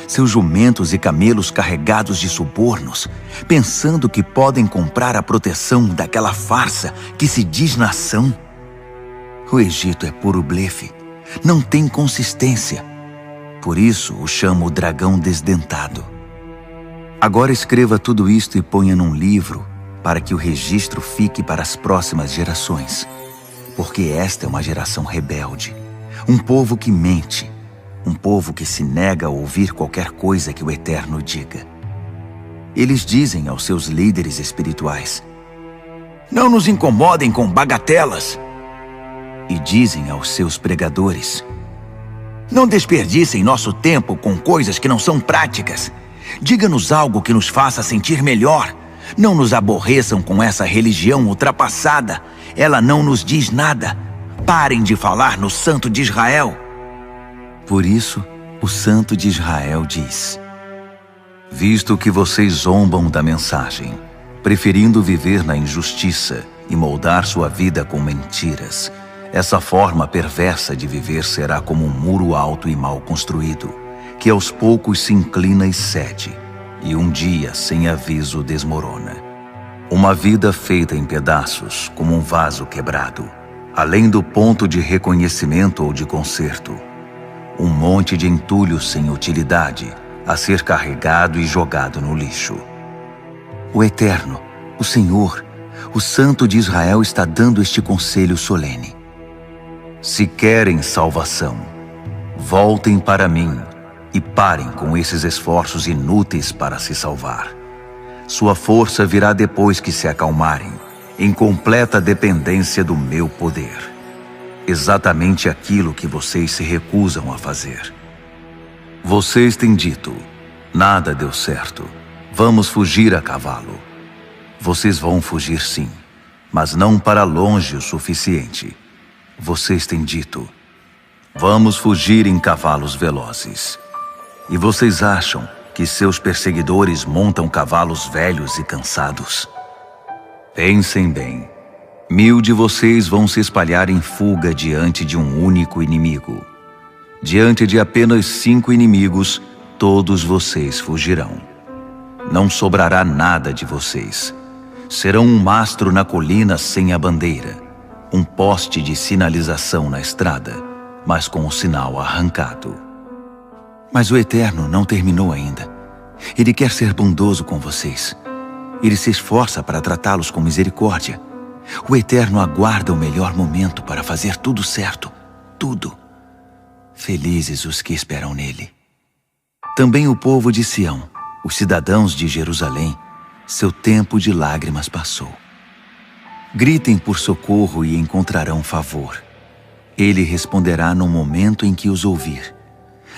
seus jumentos e camelos carregados de subornos, pensando que podem comprar a proteção daquela farsa que se diz nação. O Egito é puro blefe, não tem consistência. Por isso o chamo o dragão desdentado. Agora escreva tudo isto e ponha num livro, para que o registro fique para as próximas gerações. Porque esta é uma geração rebelde, um povo que mente, um povo que se nega a ouvir qualquer coisa que o Eterno diga. Eles dizem aos seus líderes espirituais: não nos incomodem com bagatelas. E dizem aos seus pregadores: não desperdicem nosso tempo com coisas que não são práticas. Diga-nos algo que nos faça sentir melhor. Não nos aborreçam com essa religião ultrapassada. Ela não nos diz nada. Parem de falar no Santo de Israel. Por isso, o Santo de Israel diz: visto que vocês zombam da mensagem, preferindo viver na injustiça e moldar sua vida com mentiras, essa forma perversa de viver será como um muro alto e mal construído, que aos poucos se inclina e cede, e um dia, sem aviso, desmorona. Uma vida feita em pedaços, como um vaso quebrado, além do ponto de reconhecimento ou de conserto. Um monte de entulho sem utilidade, a ser carregado e jogado no lixo. O Eterno, o Senhor, o Santo de Israel está dando este conselho solene. Se querem salvação, voltem para mim e parem com esses esforços inúteis para se salvar. Sua força virá depois que se acalmarem, em completa dependência do meu poder. Exatamente aquilo que vocês se recusam a fazer. Vocês têm dito: nada deu certo, vamos fugir a cavalo. Vocês vão fugir sim, mas não para longe o suficiente. Vocês têm dito: vamos fugir em cavalos velozes. E vocês acham que seus perseguidores montam cavalos velhos e cansados? Pensem bem. 1000 de vocês vão se espalhar em fuga diante de um único inimigo. Diante de apenas 5 inimigos, todos vocês fugirão. Não sobrará nada de vocês. Serão um mastro na colina sem a bandeira, um poste de sinalização na estrada, mas com o sinal arrancado. Mas o Eterno não terminou ainda. Ele quer ser bondoso com vocês. Ele se esforça para tratá-los com misericórdia. O Eterno aguarda o melhor momento para fazer tudo certo, tudo. Felizes os que esperam nele. Também o povo de Sião, os cidadãos de Jerusalém, seu tempo de lágrimas passou. Gritem por socorro e encontrarão favor. Ele responderá no momento em que os ouvir.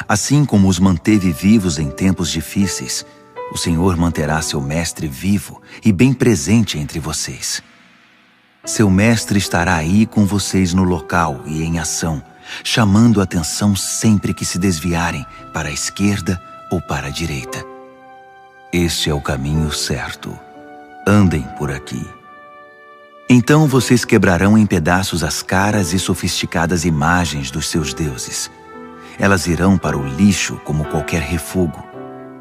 Assim como os manteve vivos em tempos difíceis, o Senhor manterá seu mestre vivo e bem presente entre vocês. Seu mestre estará aí com vocês no local e em ação, chamando a atenção sempre que se desviarem para a esquerda ou para a direita. Este é o caminho certo. Andem por aqui. Então vocês quebrarão em pedaços as caras e sofisticadas imagens dos seus deuses. Elas irão para o lixo como qualquer refúgio,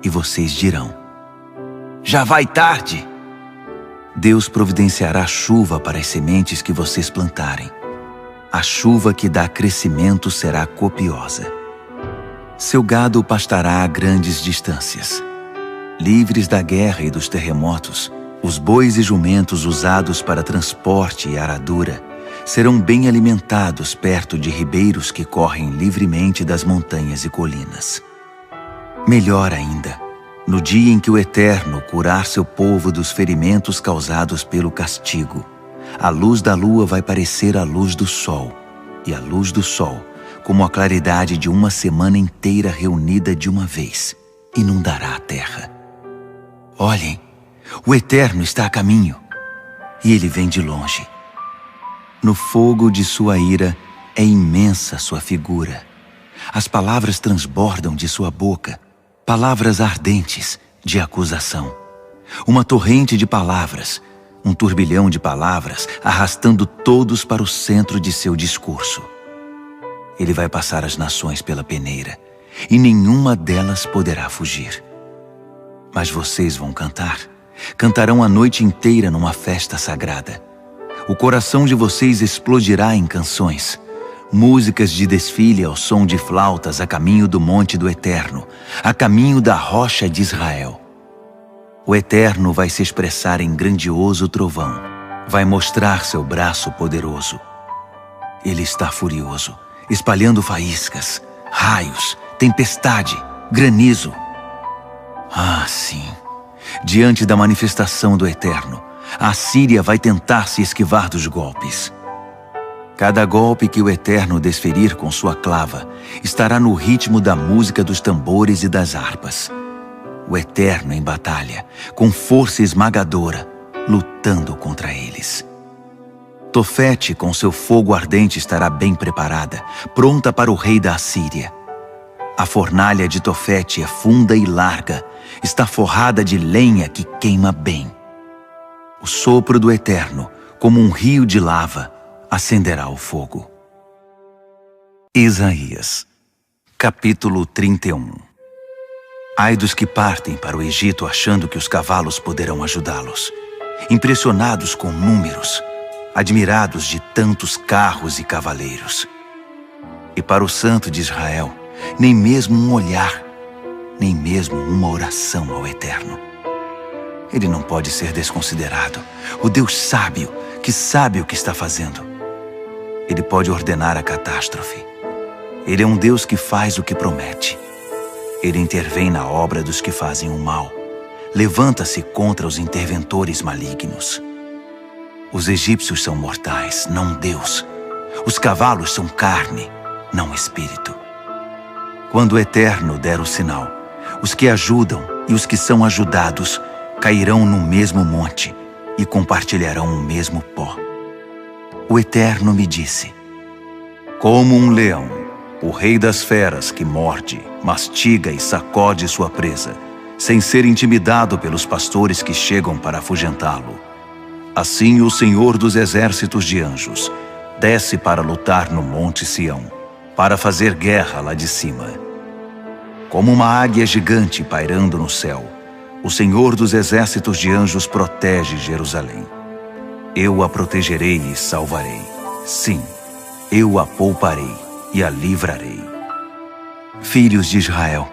e vocês dirão: já vai tarde! Deus providenciará chuva para as sementes que vocês plantarem. A chuva que dá crescimento será copiosa. Seu gado pastará a grandes distâncias. Livres da guerra e dos terremotos, os bois e jumentos usados para transporte e aradura serão bem alimentados perto de ribeiros que correm livremente das montanhas e colinas. Melhor ainda, no dia em que o Eterno curar seu povo dos ferimentos causados pelo castigo, a luz da lua vai parecer a luz do sol, e a luz do sol como a claridade de uma semana inteira reunida de uma vez, inundará a terra. Olhem, o Eterno está a caminho, e ele vem de longe. No fogo de sua ira é imensa sua figura. As palavras transbordam de sua boca, palavras ardentes de acusação. Uma torrente de palavras, um turbilhão de palavras, arrastando todos para o centro de seu discurso. Ele vai passar as nações pela peneira, e nenhuma delas poderá fugir. Mas vocês vão cantar, cantarão a noite inteira numa festa sagrada. O coração de vocês explodirá em canções, músicas de desfile ao som de flautas a caminho do monte do Eterno, a caminho da rocha de Israel. O Eterno vai se expressar em grandioso trovão, vai mostrar seu braço poderoso. Ele está furioso, espalhando faíscas, raios, tempestade, granizo. Ah, sim, diante da manifestação do Eterno, a Síria vai tentar se esquivar dos golpes. Cada golpe que o Eterno desferir com sua clava estará no ritmo da música dos tambores e das harpas. O Eterno em batalha, com força esmagadora, lutando contra eles. Tofete, com seu fogo ardente, estará bem preparada, pronta para o rei da Assíria. A fornalha de Tofete é funda e larga, está forrada de lenha que queima bem. O sopro do Eterno, como um rio de lava, acenderá o fogo. Isaías, capítulo 31. Ai dos que partem para o Egito achando que os cavalos poderão ajudá-los, impressionados com números, admirados de tantos carros e cavaleiros. E para o Santo de Israel, nem mesmo um olhar, nem mesmo uma oração ao Eterno. Ele não pode ser desconsiderado, o Deus sábio, que sabe o que está fazendo. Ele pode ordenar a catástrofe. Ele é um Deus que faz o que promete. Ele intervém na obra dos que fazem o mal. Levanta-se contra os interventores malignos. Os egípcios são mortais, não Deus. Os cavalos são carne, não espírito. Quando o Eterno der o sinal, os que ajudam e os que são ajudados cairão no mesmo monte e compartilharão o mesmo pó. O Eterno me disse: como um leão, o rei das feras que morde, mastiga e sacode sua presa, sem ser intimidado pelos pastores que chegam para afugentá-lo. Assim o Senhor dos exércitos de anjos desce para lutar no monte Sião, para fazer guerra lá de cima. Como uma águia gigante pairando no céu, o Senhor dos exércitos de anjos protege Jerusalém. Eu a protegerei e salvarei. Sim, eu a pouparei e a livrarei. Filhos de Israel,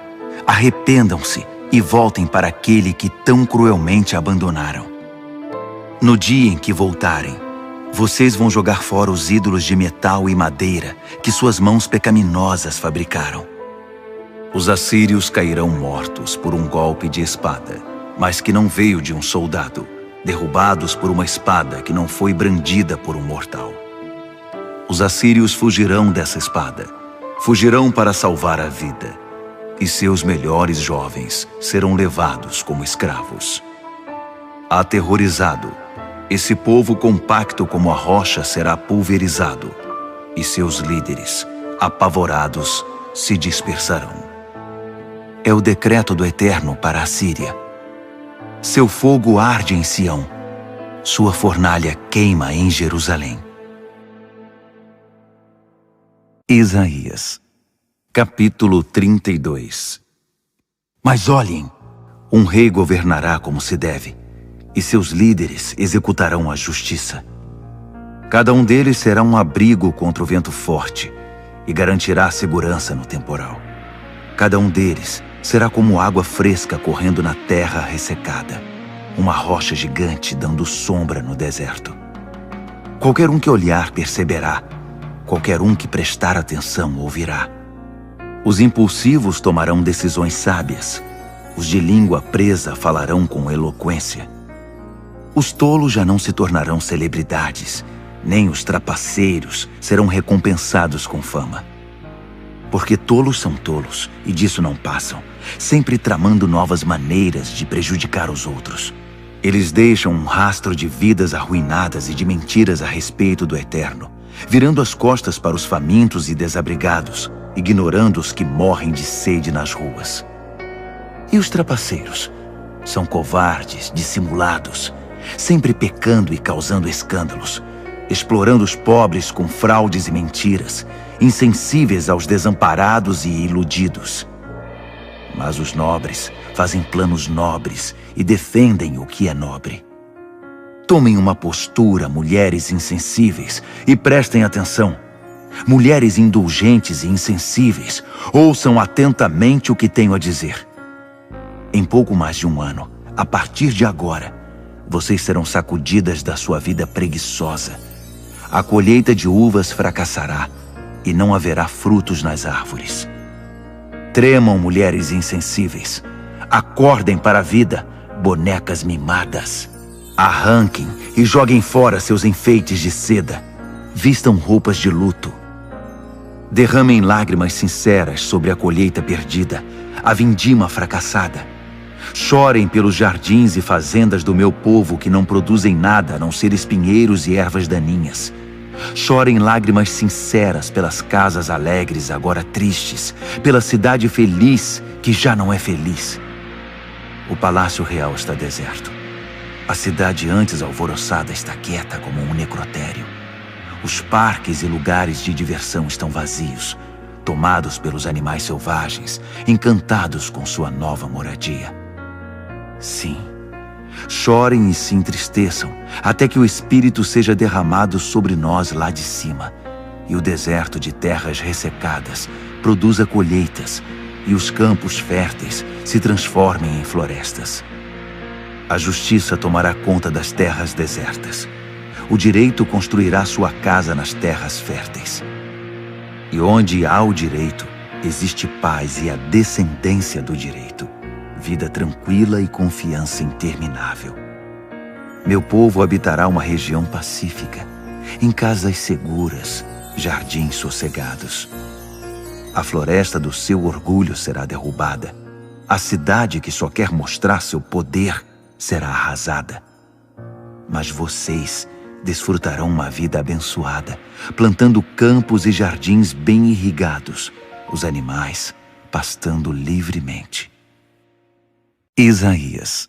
arrependam-se e voltem para aquele que tão cruelmente abandonaram. No dia em que voltarem, vocês vão jogar fora os ídolos de metal e madeira que suas mãos pecaminosas fabricaram. Os assírios cairão mortos por um golpe de espada, mas que não veio de um soldado, derrubados por uma espada que não foi brandida por um mortal. Os assírios fugirão dessa espada, fugirão para salvar a vida, e seus melhores jovens serão levados como escravos. Aterrorizado, esse povo compacto como a rocha será pulverizado, e seus líderes, apavorados, se dispersarão. É o decreto do Eterno para a Síria. Seu fogo arde em Sião, sua fornalha queima em Jerusalém. Isaías, capítulo 32. Mas olhem, um rei governará como se deve, e seus líderes executarão a justiça. Cada um deles será um abrigo contra o vento forte e garantirá segurança no temporal. Cada um deles será como água fresca correndo na terra ressecada, uma rocha gigante dando sombra no deserto. Qualquer um que olhar perceberá, qualquer um que prestar atenção ouvirá. Os impulsivos tomarão decisões sábias, os de língua presa falarão com eloquência. Os tolos já não se tornarão celebridades, nem os trapaceiros serão recompensados com fama. Porque tolos são tolos, e disso não passam, sempre tramando novas maneiras de prejudicar os outros. Eles deixam um rastro de vidas arruinadas e de mentiras a respeito do eterno, virando as costas para os famintos e desabrigados, ignorando os que morrem de sede nas ruas. E os trapaceiros? São covardes, dissimulados, sempre pecando e causando escândalos, explorando os pobres com fraudes e mentiras, insensíveis aos desamparados e iludidos. Mas os nobres fazem planos nobres e defendem o que é nobre. Tomem uma postura, mulheres insensíveis, e prestem atenção. Mulheres indulgentes e insensíveis, ouçam atentamente o que tenho a dizer. Em pouco mais de um ano, a partir de agora, vocês serão sacudidas da sua vida preguiçosa. A colheita de uvas fracassará e não haverá frutos nas árvores. Tremam, mulheres insensíveis. Acordem para a vida, bonecas mimadas. Arranquem e joguem fora seus enfeites de seda. Vistam roupas de luto. Derramem lágrimas sinceras sobre a colheita perdida, a vindima fracassada. Chorem pelos jardins e fazendas do meu povo que não produzem nada a não ser espinheiros e ervas daninhas. Chorem lágrimas sinceras pelas casas alegres agora tristes, pela cidade feliz que já não é feliz. O palácio real está deserto. A cidade antes alvoroçada está quieta como um necrotério. Os parques e lugares de diversão estão vazios, tomados pelos animais selvagens, encantados com sua nova moradia. Sim, chorem e se entristeçam, até que o Espírito seja derramado sobre nós lá de cima, e o deserto de terras ressecadas produza colheitas, e os campos férteis se transformem em florestas. A justiça tomará conta das terras desertas. O direito construirá sua casa nas terras férteis. E onde há o direito, existe paz e a descendência do direito. Vida tranquila e confiança interminável. Meu povo habitará uma região pacífica, em casas seguras, jardins sossegados. A floresta do seu orgulho será derrubada. A cidade que só quer mostrar seu poder será arrasada. Mas vocês desfrutarão uma vida abençoada, plantando campos e jardins bem irrigados, os animais pastando livremente. Isaías,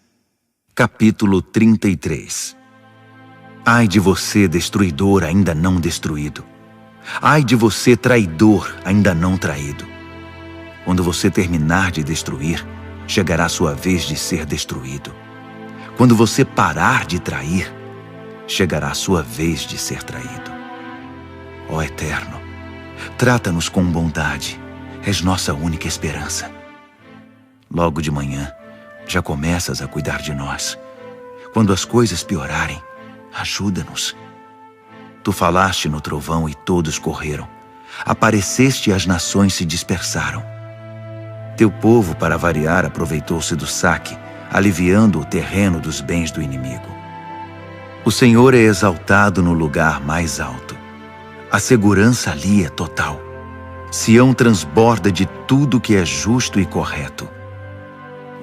capítulo 33. Ai de você, destruidor ainda não destruído. Ai de você, traidor ainda não traído. Quando você terminar de destruir, chegará a sua vez de ser destruído. Quando você parar de trair, chegará a sua vez de ser traído. Ó Eterno, trata-nos com bondade, és nossa única esperança. Logo de manhã, já começas a cuidar de nós. Quando as coisas piorarem, ajuda-nos. Tu falaste no trovão e todos correram. Apareceste e as nações se dispersaram. Teu povo, para variar, aproveitou-se do saque, aliviando o terreno dos bens do inimigo. O Senhor é exaltado no lugar mais alto. A segurança ali é total. Sião transborda de tudo que é justo e correto.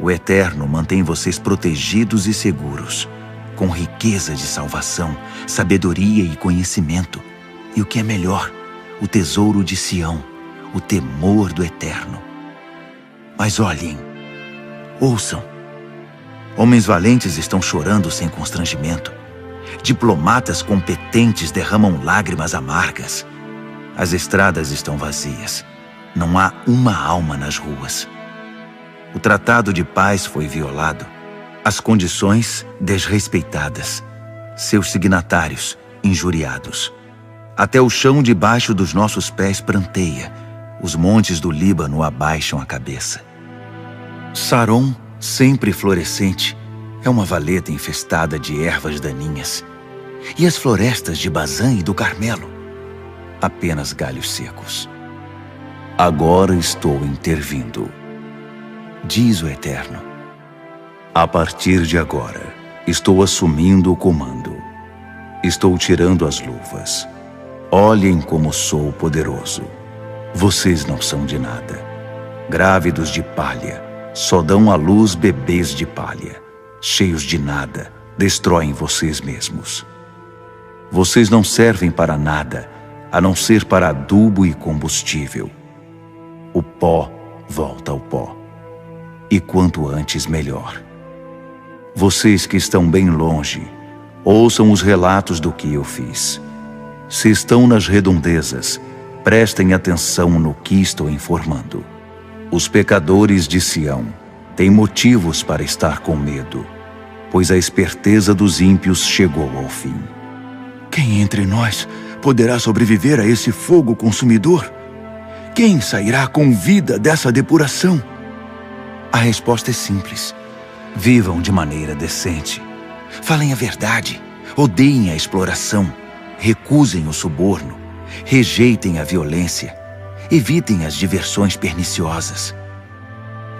O Eterno mantém vocês protegidos e seguros, com riqueza de salvação, sabedoria e conhecimento. E o que é melhor, o tesouro de Sião, o temor do Eterno. Mas olhem, ouçam. Homens valentes estão chorando sem constrangimento. Diplomatas competentes derramam lágrimas amargas. As estradas estão vazias. Não há uma alma nas ruas. O tratado de paz foi violado. As condições desrespeitadas. Seus signatários injuriados. Até o chão debaixo dos nossos pés pranteia. Os montes do Líbano abaixam a cabeça. Saron, sempre florescente, é uma valeta infestada de ervas daninhas. E as florestas de Bazã e do Carmelo? Apenas galhos secos. Agora estou intervindo, diz o Eterno. A partir de agora, estou assumindo o comando. Estou tirando as luvas. Olhem como sou poderoso. Vocês não são de nada. Grávidos de palha, só dão à luz bebês de palha. Cheios de nada, destroem vocês mesmos. Vocês não servem para nada, a não ser para adubo e combustível. O pó volta ao pó. E quanto antes, melhor. Vocês que estão bem longe, ouçam os relatos do que eu fiz. Se estão nas redondezas, prestem atenção no que estou informando. Os pecadores de Sião têm motivos para estar com medo, pois a esperteza dos ímpios chegou ao fim. Quem entre nós poderá sobreviver a esse fogo consumidor? Quem sairá com vida dessa depuração? A resposta é simples. Vivam de maneira decente. Falem a verdade. Odeiem a exploração. Recusem o suborno. Rejeitem a violência. Evitem as diversões perniciosas.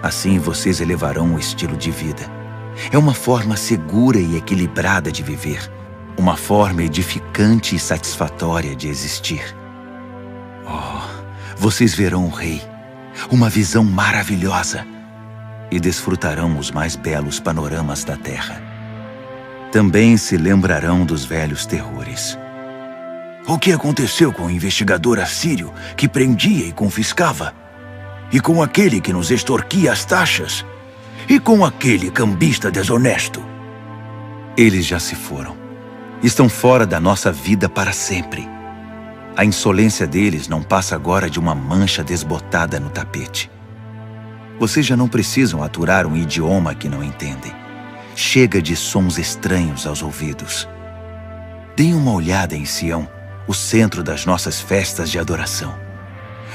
Assim vocês elevarão o estilo de vida. É uma forma segura e equilibrada de viver. Uma forma edificante e satisfatória de existir. Oh, vocês verão o Rei. Uma visão maravilhosa. E desfrutarão os mais belos panoramas da terra. Também se lembrarão dos velhos terrores. O que aconteceu com o investigador assírio que prendia e confiscava? E com aquele que nos extorquia as taxas? E com aquele cambista desonesto? Eles já se foram. Estão fora da nossa vida para sempre. A insolência deles não passa agora de uma mancha desbotada no tapete. Vocês já não precisam aturar um idioma que não entendem. Chega de sons estranhos aos ouvidos. Deem uma olhada em Sião, o centro das nossas festas de adoração.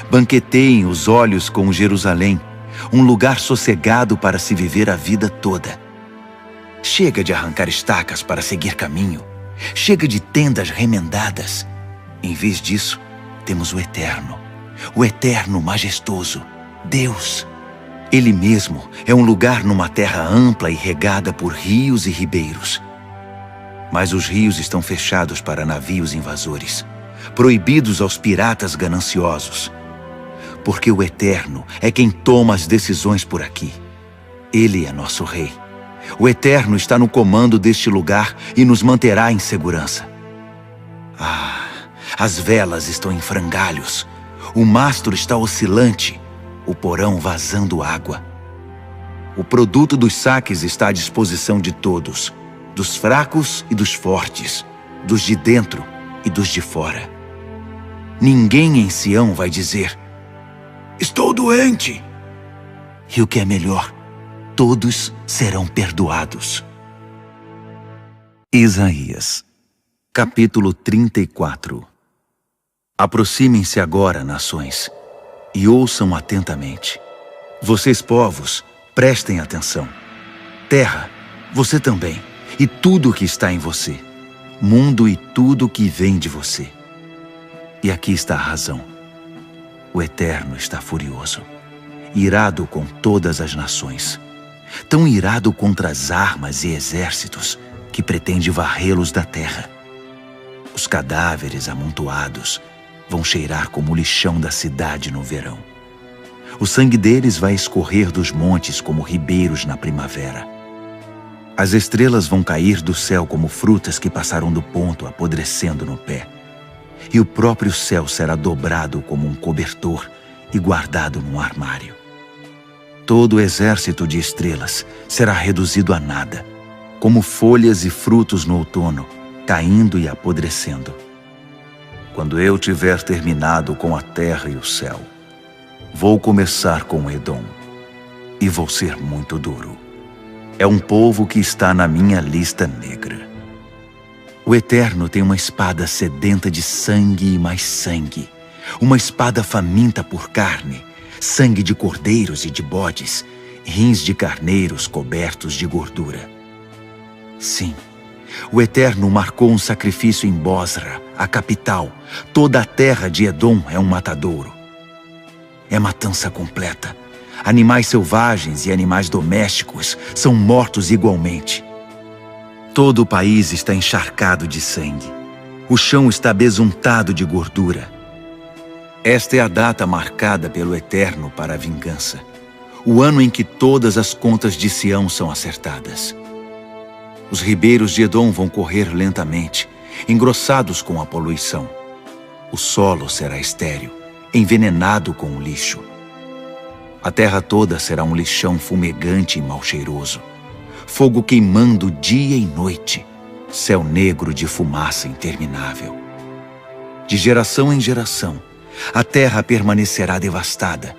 Banqueteiem os olhos com Jerusalém, um lugar sossegado para se viver a vida toda. Chega de arrancar estacas para seguir caminho. Chega de tendas remendadas. Em vez disso, temos o Eterno majestoso, Deus. Ele mesmo é um lugar numa terra ampla e regada por rios e ribeiros. Mas os rios estão fechados para navios invasores, proibidos aos piratas gananciosos. Porque o Eterno é quem toma as decisões por aqui. Ele é nosso Rei. O Eterno está no comando deste lugar e nos manterá em segurança. As velas estão em frangalhos. O mastro está oscilante. O porão vazando água. O produto dos saques está à disposição de todos, dos fracos e dos fortes, dos de dentro e dos de fora. Ninguém em Sião vai dizer: estou doente. E o que é melhor, todos serão perdoados. Isaías, capítulo 34. Aproximem-se agora, nações, e ouçam atentamente. Vocês, povos, prestem atenção. Terra, você também, e tudo o que está em você. Mundo e tudo o que vem de você. E aqui está a razão. O Eterno está furioso, irado com todas as nações. Tão irado contra as armas e exércitos que pretende varrê-los da terra. Os cadáveres amontoados vão cheirar como o lixão da cidade no verão. O sangue deles vai escorrer dos montes como ribeiros na primavera. As estrelas vão cair do céu como frutas que passaram do ponto, apodrecendo no pé. E o próprio céu será dobrado como um cobertor e guardado num armário. Todo o exército de estrelas será reduzido a nada, como folhas e frutos no outono, caindo e apodrecendo. Quando eu tiver terminado com a terra e o céu, vou começar com Edom, e vou ser muito duro. É um povo que está na minha lista negra. O Eterno tem uma espada sedenta de sangue e mais sangue, uma espada faminta por carne, sangue de cordeiros e de bodes, rins de carneiros cobertos de gordura. Sim, o Eterno marcou um sacrifício em Bosra, a capital. Toda a terra de Edom é um matadouro. É matança completa. Animais selvagens e animais domésticos são mortos igualmente. Todo o país está encharcado de sangue. O chão está besuntado de gordura. Esta é a data marcada pelo Eterno para a vingança, o ano em que todas as contas de Sião são acertadas. Os ribeiros de Edom vão correr lentamente, engrossados com a poluição. O solo será estéril, envenenado com o lixo. A terra toda será um lixão fumegante e mal cheiroso, fogo queimando dia e noite, céu negro de fumaça interminável. De geração em geração, a terra permanecerá devastada.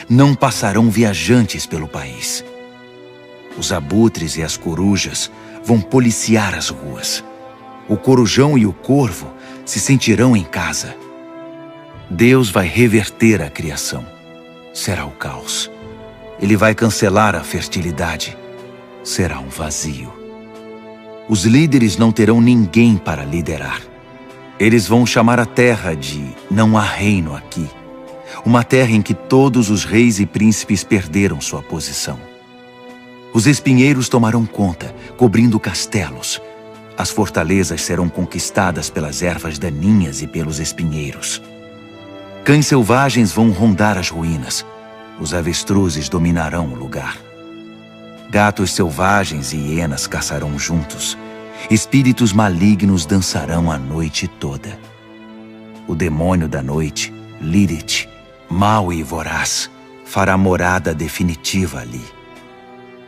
Não passarão viajantes pelo país. Os abutres e as corujas vão policiar as ruas. O corujão e o corvo se sentirão em casa. Deus vai reverter a criação. Será o caos. Ele vai cancelar a fertilidade. Será um vazio. Os líderes não terão ninguém para liderar. Eles vão chamar a terra de não há reino aqui. Uma terra em que todos os reis e príncipes perderam sua posição. Os espinheiros tomarão conta, cobrindo castelos. As fortalezas serão conquistadas pelas ervas daninhas e pelos espinheiros. Cães selvagens vão rondar as ruínas. Os avestruzes dominarão o lugar. Gatos selvagens e hienas caçarão juntos. Espíritos malignos dançarão a noite toda. O demônio da noite, Lilith, mau e voraz, fará morada definitiva ali.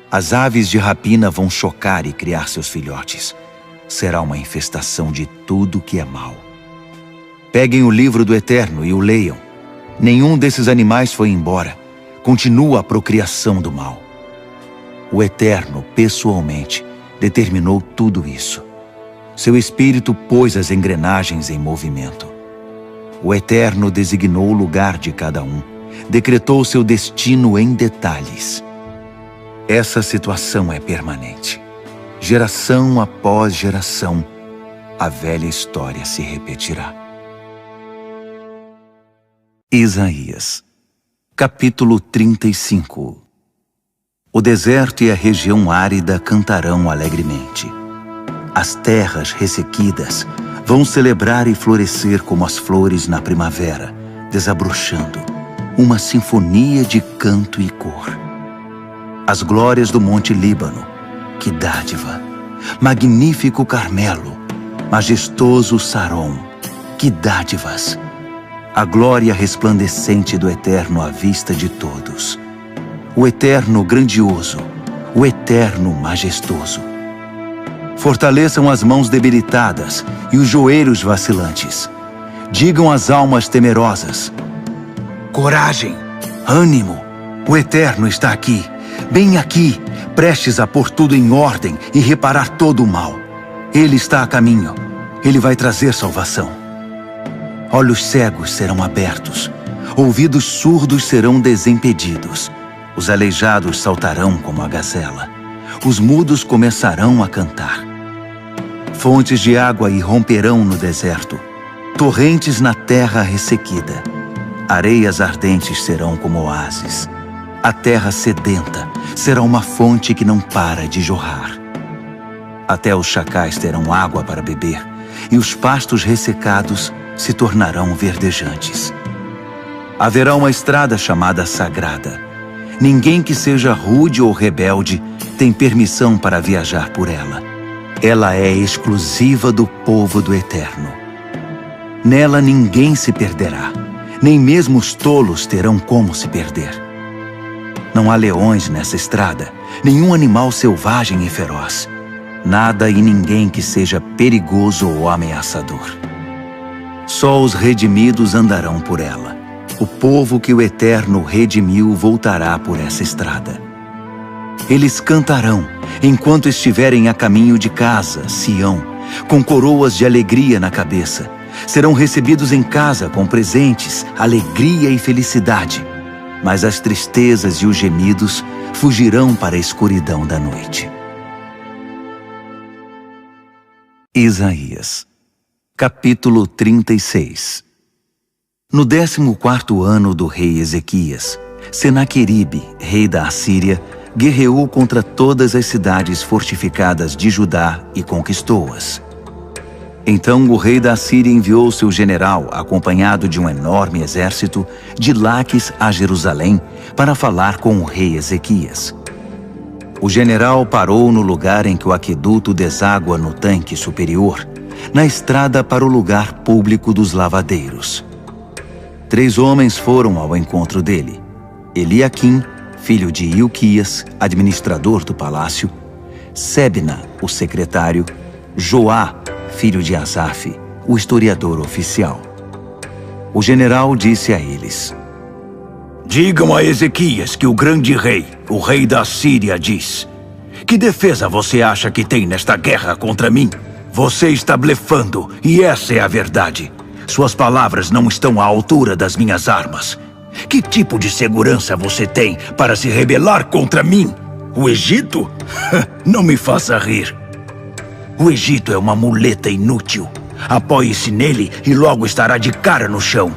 As aves de rapina vão chocar e criar seus filhotes. Será uma infestação de tudo que é mau. Peguem o livro do Eterno e o leiam. Nenhum desses animais foi embora. Continua a procriação do mal. O Eterno, pessoalmente, determinou tudo isso. Seu espírito pôs as engrenagens em movimento. O Eterno designou o lugar de cada um, decretou seu destino em detalhes. Essa situação é permanente. Geração após geração, a velha história se repetirá. Isaías, capítulo 35. O deserto e a região árida cantarão alegremente. As terras ressequidas vão celebrar e florescer como as flores na primavera, desabrochando, uma sinfonia de canto e cor. As glórias do Monte Líbano, que dádiva! Magnífico Carmelo, majestoso Saron, que dádivas! A glória resplandecente do Eterno à vista de todos. O Eterno grandioso, o Eterno majestoso. Fortaleçam as mãos debilitadas e os joelhos vacilantes. Digam às almas temerosas: coragem, ânimo, o Eterno está aqui, bem aqui, prestes a pôr tudo em ordem e reparar todo o mal. Ele está a caminho, ele vai trazer salvação. Olhos cegos serão abertos, ouvidos surdos serão desimpedidos. Os aleijados saltarão como a gazela. Os mudos começarão a cantar. Fontes de água irromperão no deserto. Torrentes na terra ressequida. Areias ardentes serão como oásis. A terra sedenta será uma fonte que não para de jorrar. Até os chacais terão água para beber, e os pastos ressecados se tornarão verdejantes. Haverá uma estrada chamada Sagrada. Ninguém que seja rude ou rebelde tem permissão para viajar por ela. Ela é exclusiva do povo do Eterno. Nela ninguém se perderá, nem mesmo os tolos terão como se perder. Não há leões nessa estrada, nenhum animal selvagem e feroz. Nada e ninguém que seja perigoso ou ameaçador. Só os redimidos andarão por ela. O povo que o Eterno redimiu voltará por essa estrada. Eles cantarão enquanto estiverem a caminho de casa, Sião, com coroas de alegria na cabeça. Serão recebidos em casa com presentes, alegria e felicidade. Mas as tristezas e os gemidos fugirão para a escuridão da noite. Isaías, capítulo 36. No 14º ano do rei Ezequias, Senaqueribe, rei da Assíria, guerreou contra todas as cidades fortificadas de Judá e conquistou-as. Então o rei da Síria enviou seu general, acompanhado de um enorme exército, de Laques a Jerusalém, para falar com o rei Ezequias. O general parou no lugar em que o aqueduto deságua no tanque superior, na estrada para o lugar público dos lavadeiros. 3 homens foram ao encontro dele: Eliaquim, filho de Ilquias, administrador do palácio; Sebna, o secretário; Joá, filho de Asaf, o historiador oficial. O general disse a eles: Digam a Ezequias que o grande rei, o rei da Síria, diz: que defesa você acha que tem nesta guerra contra mim? Você está blefando, e essa é a verdade. Suas palavras não estão à altura das minhas armas. Que tipo de segurança você tem para se rebelar contra mim? O Egito? Não me faça rir. O Egito é uma muleta inútil. Apoie-se nele e logo estará de cara no chão.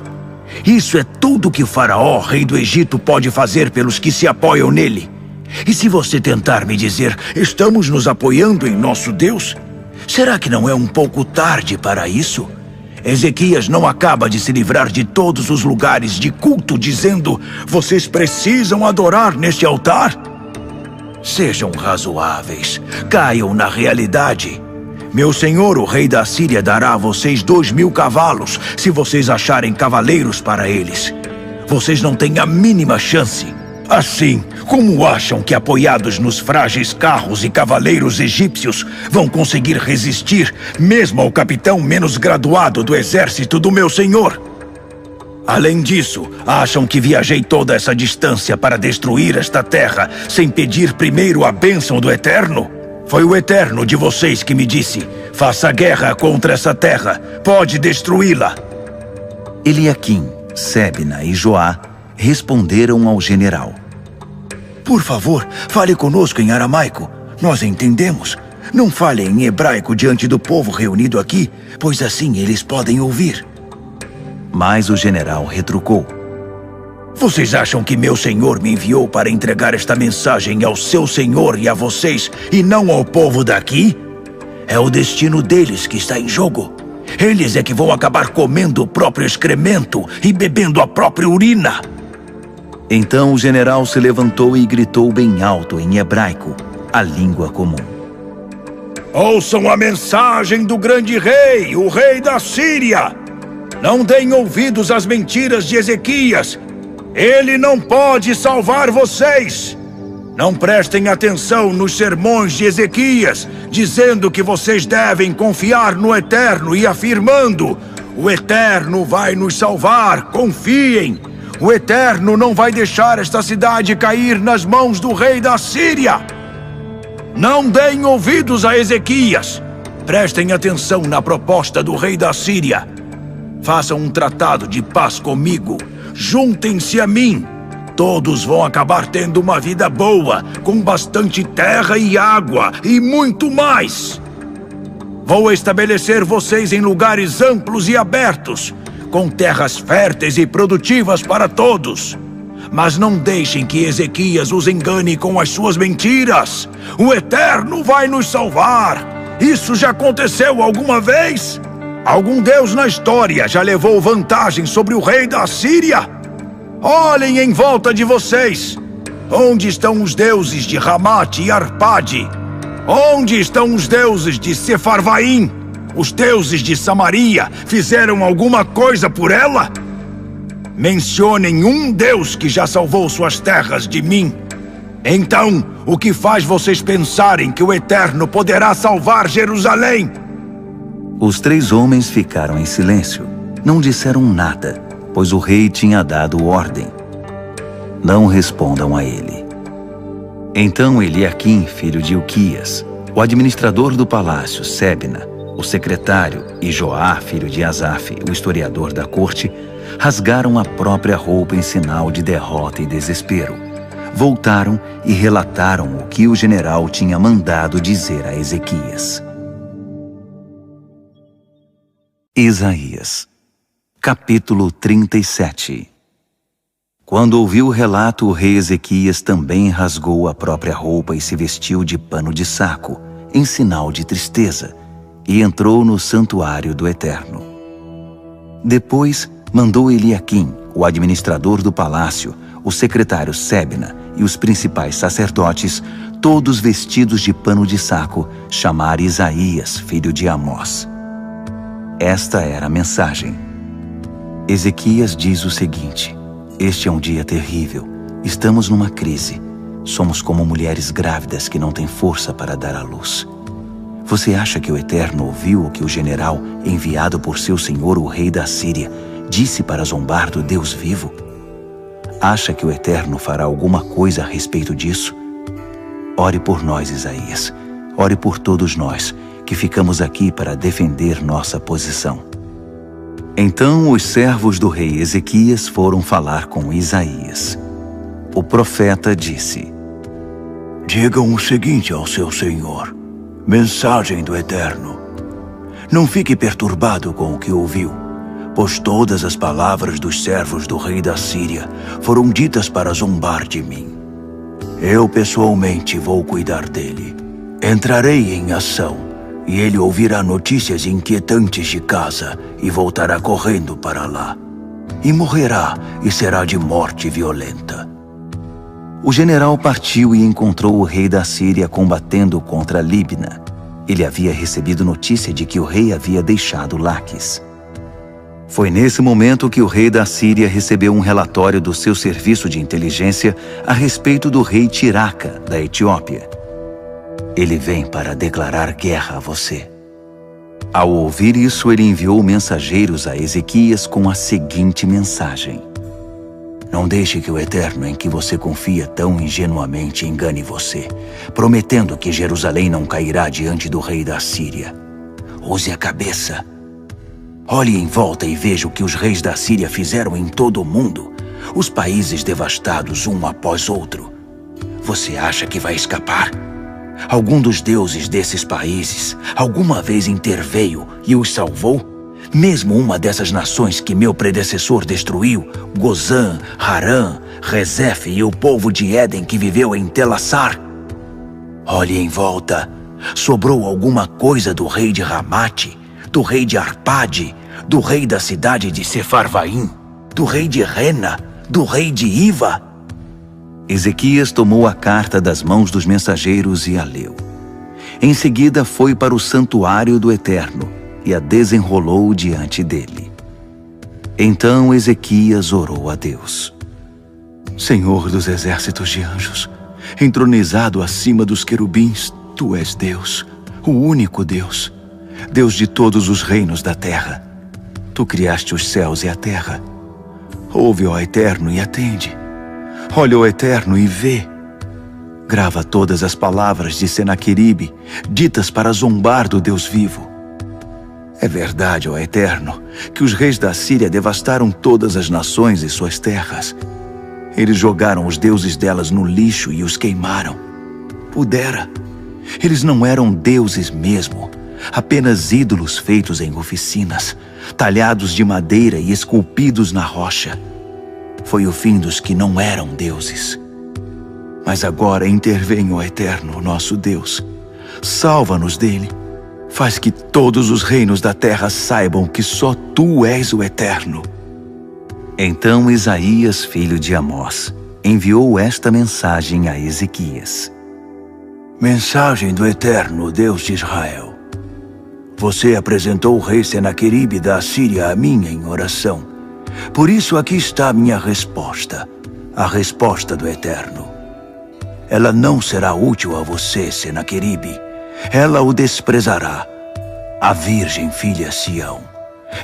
Isso é tudo que o faraó, rei do Egito, pode fazer pelos que se apoiam nele. E se você tentar me dizer, estamos nos apoiando em nosso Deus, será que não é um pouco tarde para isso? Ezequias não acaba de se livrar de todos os lugares de culto dizendo, vocês precisam adorar neste altar? Sejam razoáveis, caiam na realidade. Meu senhor, o rei da Síria, dará a vocês 2.000 cavalos, se vocês acharem cavaleiros para eles. Vocês não têm a mínima chance. Assim, como acham que apoiados nos frágeis carros e cavaleiros egípcios vão conseguir resistir mesmo ao capitão menos graduado do exército do meu senhor? Além disso, acham que viajei toda essa distância para destruir esta terra sem pedir primeiro a bênção do Eterno? Foi o Eterno de vocês que me disse, faça guerra contra essa terra, pode destruí-la. Eliaquim, Sebna e Joá responderam ao general: Por favor, fale conosco em aramaico. Nós entendemos. Não fale em hebraico diante do povo reunido aqui, pois assim eles podem ouvir. Mas o general retrucou: Vocês acham que meu senhor me enviou para entregar esta mensagem ao seu senhor e a vocês, e não ao povo daqui? É o destino deles que está em jogo. Eles é que vão acabar comendo o próprio excremento e bebendo a própria urina. Então o general se levantou e gritou bem alto em hebraico, a língua comum: Ouçam a mensagem do grande rei, o rei da Síria! Não deem ouvidos às mentiras de Ezequias. Ele não pode salvar vocês. Não prestem atenção nos sermões de Ezequias, dizendo que vocês devem confiar no Eterno e afirmando, o Eterno vai nos salvar, confiem. O Eterno não vai deixar esta cidade cair nas mãos do rei da Síria. Não deem ouvidos a Ezequias. Prestem atenção na proposta do rei da Síria. Façam um tratado de paz comigo. Juntem-se a mim. Todos vão acabar tendo uma vida boa, com bastante terra e água e muito mais. Vou estabelecer vocês em lugares amplos e abertos, com terras férteis e produtivas para todos. Mas não deixem que Ezequias os engane com as suas mentiras. O Eterno vai nos salvar. Isso já aconteceu alguma vez? Algum deus na história já levou vantagem sobre o rei da Síria? Olhem em volta de vocês. Onde estão os deuses de Ramate e Arpade? Onde estão os deuses de Sefarvaim? Os deuses de Samaria fizeram alguma coisa por ela? Mencionem um deus que já salvou suas terras de mim. Então, o que faz vocês pensarem que o Eterno poderá salvar Jerusalém? Os 3 homens ficaram em silêncio. Não disseram nada, pois o rei tinha dado ordem: não respondam a ele. Então Eliaquim, filho de Ilquias, o administrador do palácio, Sebna, o secretário, e Joá, filho de Asaf, o historiador da corte, rasgaram a própria roupa em sinal de derrota e desespero. Voltaram e relataram o que o general tinha mandado dizer a Ezequias. Isaías, capítulo 37. Quando ouviu o relato, o rei Ezequias também rasgou a própria roupa e se vestiu de pano de saco, em sinal de tristeza, e entrou no santuário do Eterno. Depois mandou Eliaquim, o administrador do palácio, o secretário Sebna e os principais sacerdotes, todos vestidos de pano de saco, chamar Isaías, filho de Amós. Esta era a mensagem. Ezequias diz o seguinte: este é um dia terrível. Estamos numa crise. Somos como mulheres grávidas que não têm força para dar à luz. Você acha que o Eterno ouviu o que o general, enviado por seu senhor, o rei da Síria, disse para zombar do Deus vivo? Acha que o Eterno fará alguma coisa a respeito disso? Ore por nós, Isaías. Ore por todos nós, que ficamos aqui para defender nossa posição. Então os servos do rei Ezequias foram falar com Isaías. O profeta disse: digam o seguinte ao seu senhor. Mensagem do Eterno. Não fique perturbado com o que ouviu, pois todas as palavras dos servos do rei da Síria foram ditas para zombar de mim. Eu pessoalmente vou cuidar dele. Entrarei em ação, e ele ouvirá notícias inquietantes de casa e voltará correndo para lá. E morrerá, e será de morte violenta. O general partiu e encontrou o rei da Síria combatendo contra Libna. Ele havia recebido notícia de que o rei havia deixado Laquis. Foi nesse momento que o rei da Síria recebeu um relatório do seu serviço de inteligência a respeito do rei Tiraca, da Etiópia. Ele vem para declarar guerra a você. Ao ouvir isso, ele enviou mensageiros a Ezequias com a seguinte mensagem: não deixe que o Eterno em que você confia tão ingenuamente engane você, prometendo que Jerusalém não cairá diante do rei da Síria. Use a cabeça. Olhe em volta e veja o que os reis da Síria fizeram em todo o mundo, os países devastados um após outro. Você acha que vai escapar? Algum dos deuses desses países alguma vez interveio e os salvou? Mesmo uma dessas nações que meu predecessor destruiu, Gozã, Harã, Rezef e o povo de Éden que viveu em Telassar? Olhe em volta. Sobrou alguma coisa do rei de Ramate, do rei de Arpade, do rei da cidade de Sefarvaim, do rei de Rena, do rei de Iva? Ezequias tomou a carta das mãos dos mensageiros e a leu. Em seguida foi para o santuário do Eterno e a desenrolou diante dele. Então Ezequias orou a Deus: Senhor dos exércitos de anjos, entronizado acima dos querubins, Tu és Deus, o único Deus, Deus de todos os reinos da terra. Tu criaste os céus e a terra. Ouve, ó Eterno, e atende. Olha, ó Eterno, e vê. Grava todas as palavras de Senaqueribe, ditas para zombar do Deus vivo. É verdade, ó Eterno, que os reis da Síria devastaram todas as nações e suas terras. Eles jogaram os deuses delas no lixo e os queimaram. Pudera. Eles não eram deuses mesmo, apenas ídolos feitos em oficinas, talhados de madeira e esculpidos na rocha. Foi o fim dos que não eram deuses. Mas agora intervém, ó Eterno, nosso Deus. Salva-nos dele. Faz que todos os reinos da terra saibam que só Tu és o Eterno. Então Isaías, filho de Amós, enviou esta mensagem a Ezequias: mensagem do Eterno, Deus de Israel. Você apresentou o rei Senaqueribe da Assíria a mim em oração. Por isso aqui está a minha resposta, a resposta do Eterno. Ela não será útil a você, Senaqueribe. Ela o desprezará. A virgem filha Sião.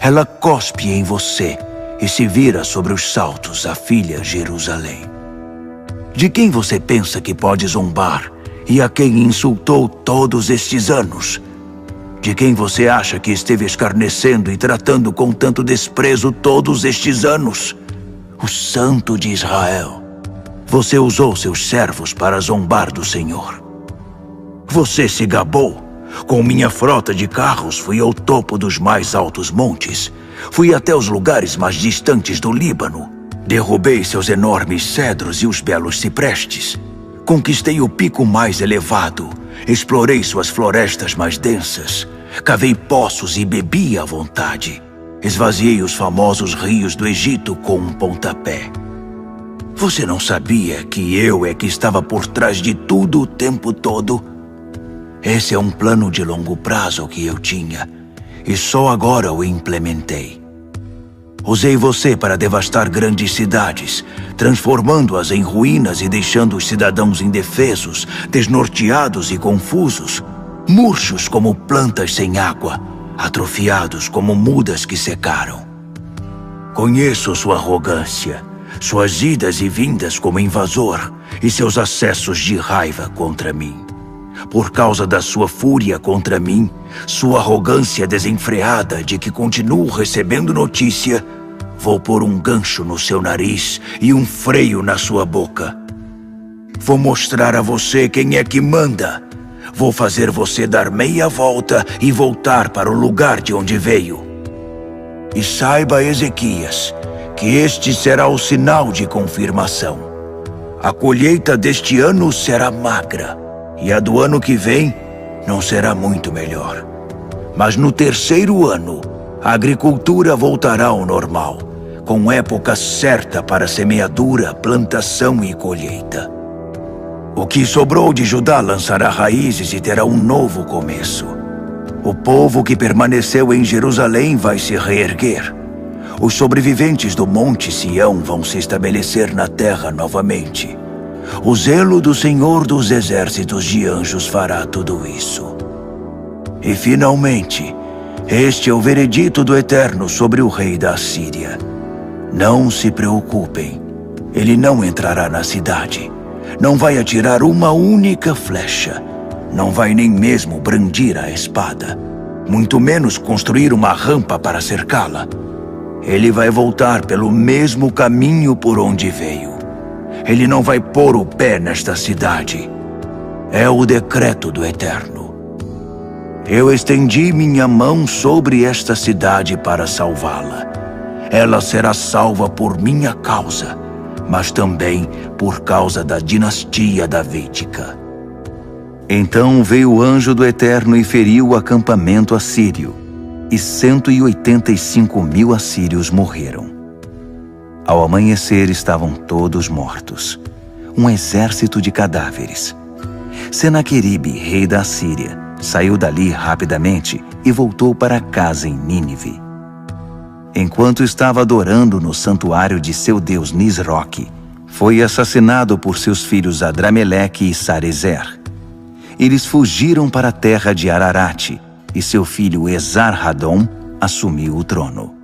Ela cospe em você e se vira sobre os saltos a filha Jerusalém. De quem você pensa que pode zombar e a quem insultou todos estes anos? De quem você acha que esteve escarnecendo e tratando com tanto desprezo todos estes anos? O Santo de Israel. Você usou seus servos para zombar do Senhor. Você se gabou. Com minha frota de carros fui ao topo dos mais altos montes. Fui até os lugares mais distantes do Líbano. Derrubei seus enormes cedros e os belos ciprestes. Conquistei o pico mais elevado Explorei suas florestas mais densas. Cavei poços e bebi à vontade. Esvaziei os famosos rios do Egito com um pontapé. Você não sabia que eu é que estava por trás de tudo o tempo todo? Esse é um plano de longo prazo que eu tinha, e só agora o implementei. Usei você para devastar grandes cidades, transformando-as em ruínas e deixando os cidadãos indefesos, desnorteados e confusos, murchos como plantas sem água, atrofiados como mudas que secaram. Conheço sua arrogância, suas idas e vindas como invasor e seus acessos de raiva contra mim. Por causa da sua fúria contra mim, sua arrogância desenfreada de que continuo recebendo notícia, vou pôr um gancho no seu nariz e um freio na sua boca. Vou mostrar a você quem é que manda. Vou fazer você dar meia volta e voltar para o lugar de onde veio. E saiba, Ezequias, que este será o sinal de confirmação. A colheita deste ano será magra, e a do ano que vem não será muito melhor. Mas no terceiro ano, a agricultura voltará ao normal, com época certa para semeadura, plantação e colheita. O que sobrou de Judá lançará raízes e terá um novo começo. O povo que permaneceu em Jerusalém vai se reerguer. Os sobreviventes do Monte Sião vão se estabelecer na terra novamente. O zelo do Senhor dos Exércitos de Anjos fará tudo isso. E finalmente, este é o veredito do Eterno sobre o rei da Assíria. Não se preocupem, ele não entrará na cidade. Não vai atirar uma única flecha. Não vai nem mesmo brandir a espada. Muito menos construir uma rampa para cercá-la. Ele vai voltar pelo mesmo caminho por onde veio. Ele não vai pôr o pé nesta cidade. É o decreto do Eterno. Eu estendi minha mão sobre esta cidade para salvá-la. Ela será salva por minha causa, mas também por causa da dinastia davídica. Então veio o anjo do Eterno e feriu o acampamento assírio, e 185.000 assírios morreram. Ao amanhecer estavam todos mortos, um exército de cadáveres. Senaqueribe, rei da Assíria, saiu dali rapidamente e voltou para casa em Nínive. Enquanto estava adorando no santuário de seu deus Nisroque, foi assassinado por seus filhos Adrameleque e Sarezer. Eles fugiram para a terra de Ararate, e seu filho Esar-Hadom assumiu o trono.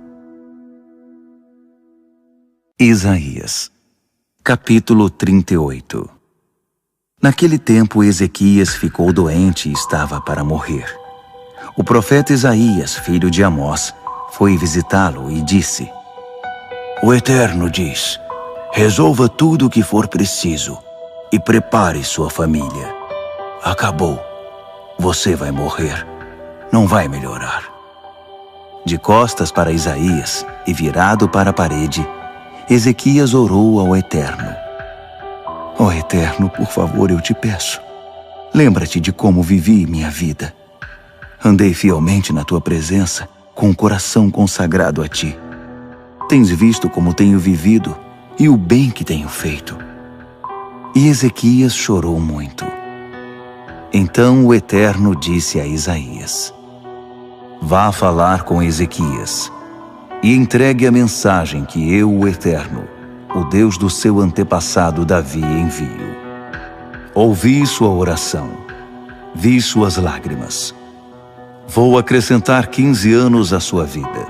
Isaías, capítulo 38. Naquele tempo Ezequias ficou doente e estava para morrer. O profeta Isaías, filho de Amós, foi visitá-lo e disse: O Eterno diz: resolva tudo o que for preciso e prepare sua família. Acabou. Você vai morrer. Não vai melhorar. De costas para Isaías e virado para a parede, Ezequias orou ao Eterno. Ó Eterno, por favor, eu te peço. Lembra-te de como vivi minha vida. Andei fielmente na tua presença, com o coração consagrado a ti. Tens visto como tenho vivido e o bem que tenho feito. E Ezequias chorou muito. Então o Eterno disse a Isaías: Vá falar com Ezequias e entregue a mensagem que eu, o Eterno, o Deus do seu antepassado Davi, envio. Ouvi sua oração, vi suas lágrimas. Vou acrescentar 15 anos à sua vida,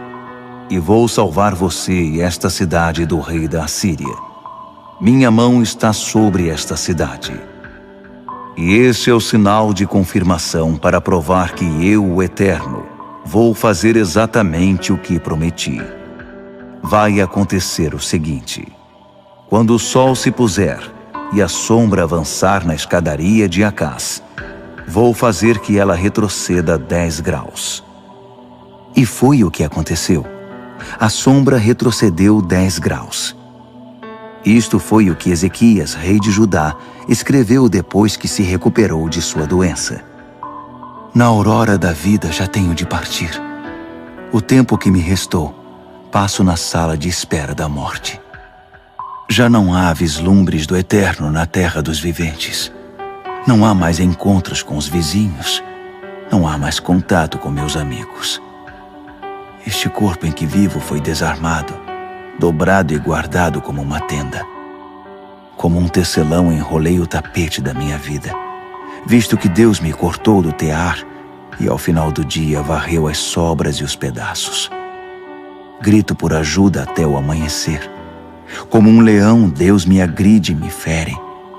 e vou salvar você e esta cidade do rei da Assíria. Minha mão está sobre esta cidade. E esse é o sinal de confirmação para provar que eu, o Eterno, vou fazer exatamente o que prometi. Vai acontecer o seguinte: quando o sol se puser e a sombra avançar na escadaria de Acás, vou fazer que ela retroceda 10 graus. E foi o que aconteceu. A sombra retrocedeu 10 graus. Isto foi o que Ezequias, rei de Judá, escreveu depois que se recuperou de sua doença. Na aurora da vida já tenho de partir. O tempo que me restou, passo na sala de espera da morte. Já não há vislumbres do eterno na terra dos viventes. Não há mais encontros com os vizinhos. Não há mais contato com meus amigos. Este corpo em que vivo foi desarmado, dobrado e guardado como uma tenda. Como um tecelão enrolei o tapete da minha vida, visto que Deus me cortou do tear e ao final do dia varreu as sobras e os pedaços. Grito por ajuda até o amanhecer. Como um leão, Deus me agride e me fere,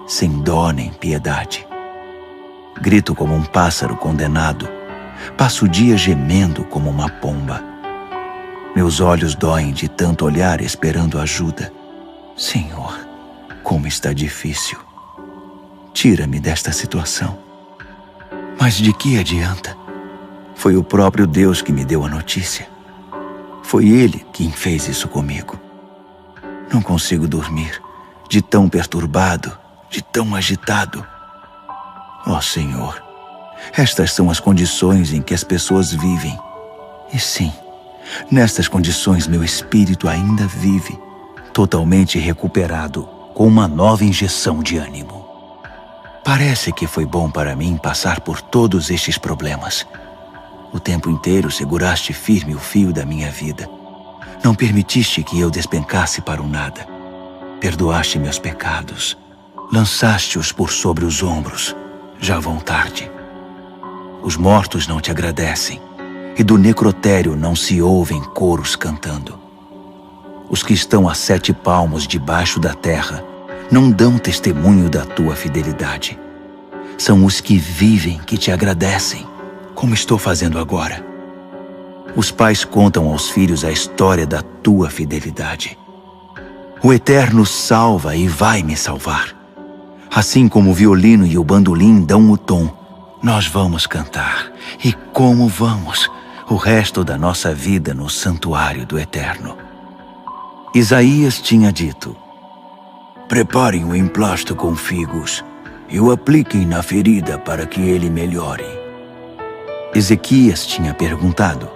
sem dó nem piedade. Grito como um pássaro condenado, passo o dia gemendo como uma pomba. Meus olhos doem de tanto olhar esperando ajuda. Senhor, como está difícil. Tira-me desta situação. Mas de que adianta? Foi o próprio Deus que me deu a notícia. Foi Ele quem fez isso comigo. Não consigo dormir, de tão perturbado, de tão agitado. Ó Senhor, estas são as condições em que as pessoas vivem. E sim, nestas condições meu espírito ainda vive, totalmente recuperado, com uma nova injeção de ânimo. Parece que foi bom para mim passar por todos estes problemas. O tempo inteiro seguraste firme o fio da minha vida. Não permitiste que eu despencasse para o nada. Perdoaste meus pecados. Lançaste-os por sobre os ombros. Já vão tarde. Os mortos não te agradecem, e do necrotério não se ouvem coros cantando. Os que estão a 7 palmos debaixo da terra não dão testemunho da tua fidelidade. São os que vivem que te agradecem, como estou fazendo agora. Os pais contam aos filhos a história da tua fidelidade. O Eterno salva e vai me salvar. Assim como o violino e o bandolim dão o tom, nós vamos cantar. E como vamos, o resto da nossa vida no santuário do Eterno. Isaías tinha dito: preparem o emplasto com figos e o apliquem na ferida para que ele melhore. Ezequias tinha perguntado: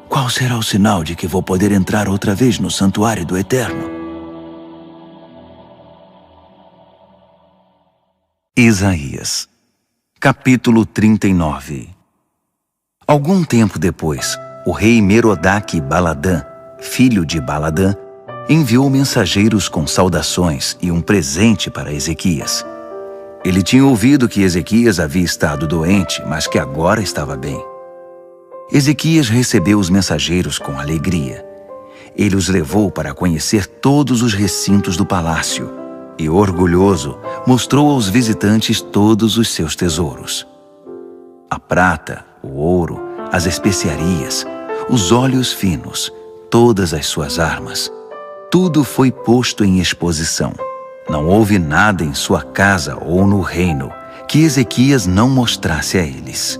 qual será o sinal de que vou poder entrar outra vez no santuário do Eterno? Isaías, capítulo 39. Algum tempo depois, o rei Merodach-Baladã, filho de Baladã, enviou mensageiros com saudações e um presente para Ezequias. Ele tinha ouvido que Ezequias havia estado doente, mas que agora estava bem. Ezequias recebeu os mensageiros com alegria. Ele os levou para conhecer todos os recintos do palácio e, orgulhoso, mostrou aos visitantes todos os seus tesouros. A prata, o ouro, as especiarias, os óleos finos, todas as suas armas. Tudo foi posto em exposição. Não houve nada em sua casa ou no reino que Ezequias não mostrasse a eles.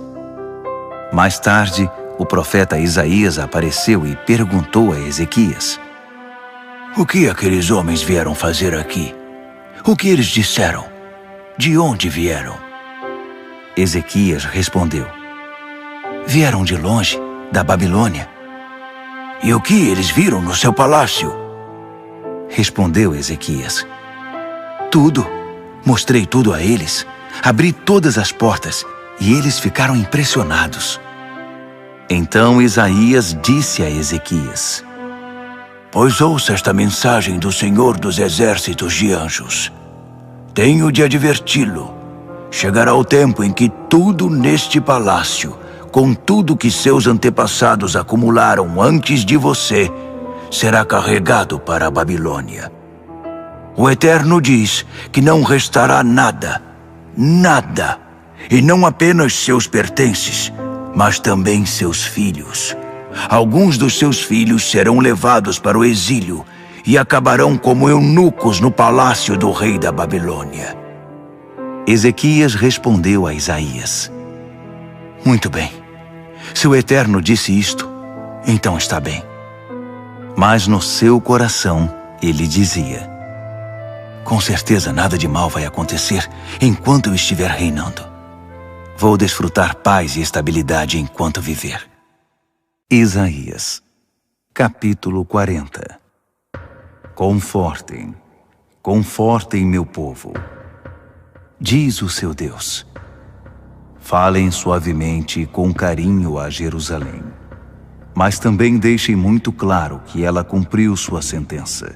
Mais tarde, o profeta Isaías apareceu e perguntou a Ezequias: o que aqueles homens vieram fazer aqui? O que eles disseram? De onde vieram? Ezequias respondeu: vieram de longe, da Babilônia. E o que eles viram no seu palácio? Respondeu Ezequias: tudo. Mostrei tudo a eles, abri todas as portas e eles ficaram impressionados. Então Isaías disse a Ezequias: pois ouça esta mensagem do Senhor dos exércitos de anjos. Tenho de adverti-lo. Chegará o tempo em que tudo neste palácio, com tudo que seus antepassados acumularam antes de você, será carregado para a Babilônia. O Eterno diz que não restará nada, nada, e não apenas seus pertences, mas também seus filhos. Alguns dos seus filhos serão levados para o exílio e acabarão como eunucos no palácio do rei da Babilônia. Ezequias respondeu a Isaías: muito bem. Se o Eterno disse isto, então está bem. Mas no seu coração ele dizia: Com certeza nada de mal vai acontecer enquanto eu estiver reinando. Vou desfrutar paz e estabilidade enquanto viver. Isaías, capítulo 40. Confortem, confortem meu povo, diz o seu Deus. Falem suavemente e com carinho a Jerusalém, mas também deixem muito claro que ela cumpriu sua sentença,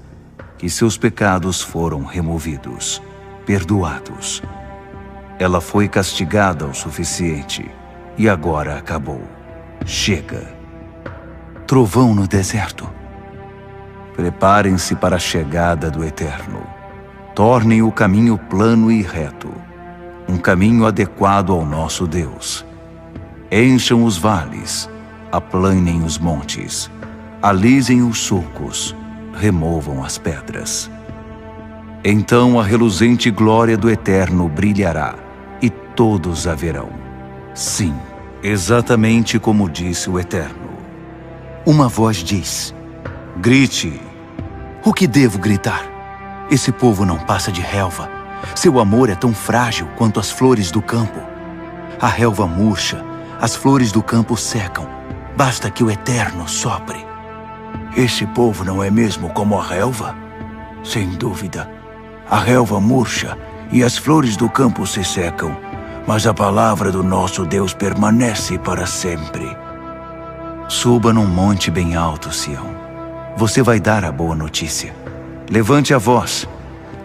que seus pecados foram removidos, perdoados. Ela foi castigada o suficiente e agora acabou. Chega. Trovão no deserto. Preparem-se para a chegada do Eterno. Tornem o caminho plano e reto, um caminho adequado ao nosso Deus. Encham os vales, aplanem os montes, alisem os sulcos, removam as pedras. Então a reluzente glória do Eterno brilhará, e todos a verão. Sim, exatamente como disse o Eterno. Uma voz diz: grite. O que devo gritar? Esse povo não passa de relva. Seu amor é tão frágil quanto as flores do campo. A relva murcha, as flores do campo secam. Basta que o Eterno sopre. Esse povo não é mesmo como a relva? Sem dúvida. A relva murcha e as flores do campo se secam, mas a palavra do nosso Deus permanece para sempre. Suba num monte bem alto, Sião. Você vai dar a boa notícia. Levante a voz.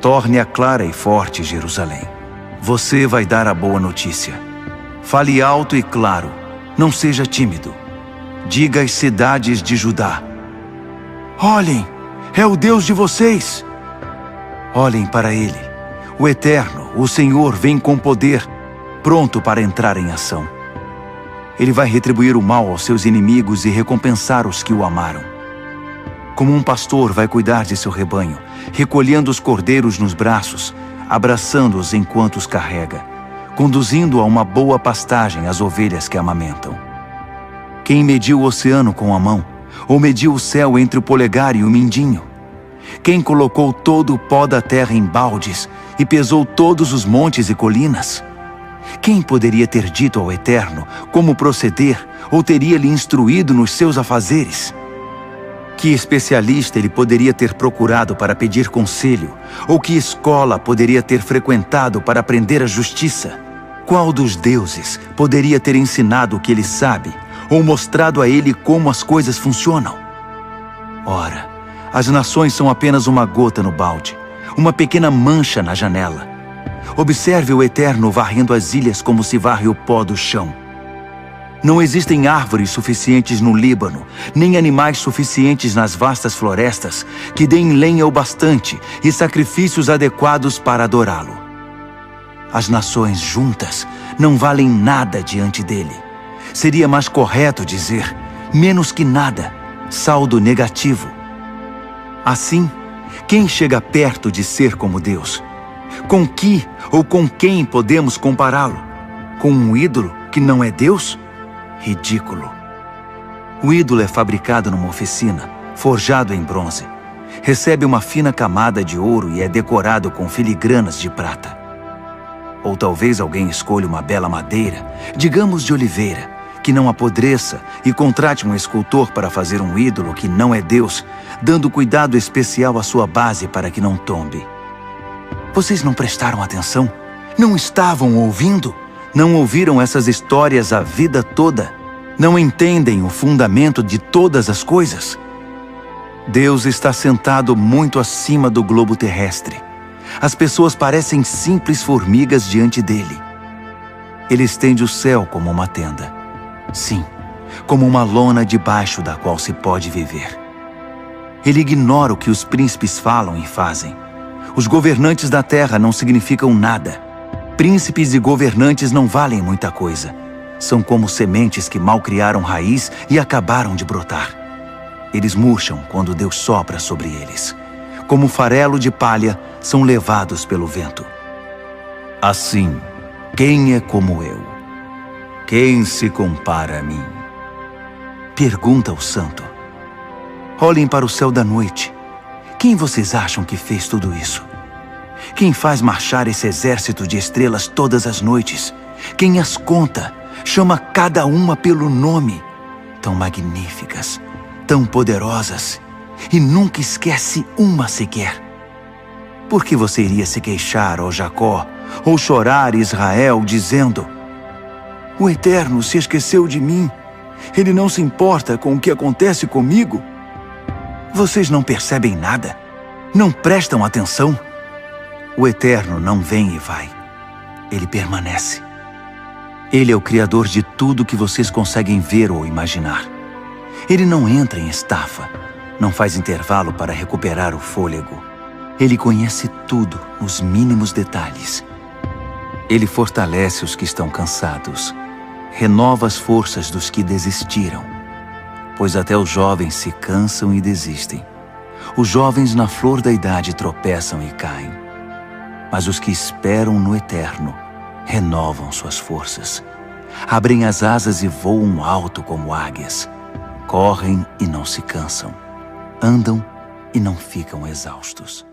Torne-a clara e forte, Jerusalém. Você vai dar a boa notícia. Fale alto e claro. Não seja tímido. Diga às cidades de Judá: olhem, é o Deus de vocês. Olhem para Ele. O Eterno, o Senhor, vem com poder, pronto para entrar em ação. Ele vai retribuir o mal aos seus inimigos e recompensar os que o amaram. Como um pastor vai cuidar de seu rebanho, recolhendo os cordeiros nos braços, abraçando-os enquanto os carrega, conduzindo a uma boa pastagem as ovelhas que amamentam. Quem mediu o oceano com a mão, ou mediu o céu entre o polegar e o mindinho? Quem colocou todo o pó da terra em baldes e pesou todos os montes e colinas? Quem poderia ter dito ao Eterno como proceder, ou teria lhe instruído nos seus afazeres? Que especialista ele poderia ter procurado para pedir conselho, ou que escola poderia ter frequentado para aprender a justiça? Qual dos deuses poderia ter ensinado o que ele sabe, ou mostrado a ele como as coisas funcionam? Ora, as nações são apenas uma gota no balde, uma pequena mancha na janela. Observe o Eterno varrendo as ilhas como se varre o pó do chão. Não existem árvores suficientes no Líbano, nem animais suficientes nas vastas florestas que deem lenha o bastante e sacrifícios adequados para adorá-lo. As nações juntas não valem nada diante dele. Seria mais correto dizer, menos que nada, saldo negativo. Assim, quem chega perto de ser como Deus? Com que ou com quem podemos compará-lo? Com um ídolo que não é Deus? Ridículo. O ídolo é fabricado numa oficina, forjado em bronze. Recebe uma fina camada de ouro e é decorado com filigranas de prata. Ou talvez alguém escolha uma bela madeira, digamos de oliveira, que não apodreça e contrate um escultor para fazer um ídolo que não é Deus, dando cuidado especial à sua base para que não tombe. Vocês não prestaram atenção? Não estavam ouvindo? Não ouviram essas histórias a vida toda? Não entendem o fundamento de todas as coisas? Deus está sentado muito acima do globo terrestre. As pessoas parecem simples formigas diante dele. Ele estende o céu como uma tenda. Sim, como uma lona debaixo da qual se pode viver. Ele ignora o que os príncipes falam e fazem. Os governantes da terra não significam nada. Príncipes e governantes não valem muita coisa. São como sementes que mal criaram raiz e acabaram de brotar. Eles murcham quando Deus sopra sobre eles. Como farelo de palha, são levados pelo vento. Assim, quem é como eu? Quem se compara a mim? Pergunta o santo. Olhem para o céu da noite. Quem vocês acham que fez tudo isso? Quem faz marchar esse exército de estrelas todas as noites? Quem as conta, chama cada uma pelo nome. Tão magníficas, tão poderosas, e nunca esquece uma sequer. Por que você iria se queixar, ó Jacó, ou chorar, Israel, dizendo: o Eterno se esqueceu de mim, Ele não se importa com o que acontece comigo? Vocês não percebem nada? Não prestam atenção? O Eterno não vem e vai. Ele permanece. Ele é o Criador de tudo que vocês conseguem ver ou imaginar. Ele não entra em estafa, não faz intervalo para recuperar o fôlego. Ele conhece tudo, nos mínimos detalhes. Ele fortalece os que estão cansados, renova as forças dos que desistiram, pois até os jovens se cansam e desistem. Os jovens na flor da idade tropeçam e caem, mas os que esperam no Eterno renovam suas forças. Abrem as asas e voam alto como águias. Correm e não se cansam. Andam e não ficam exaustos.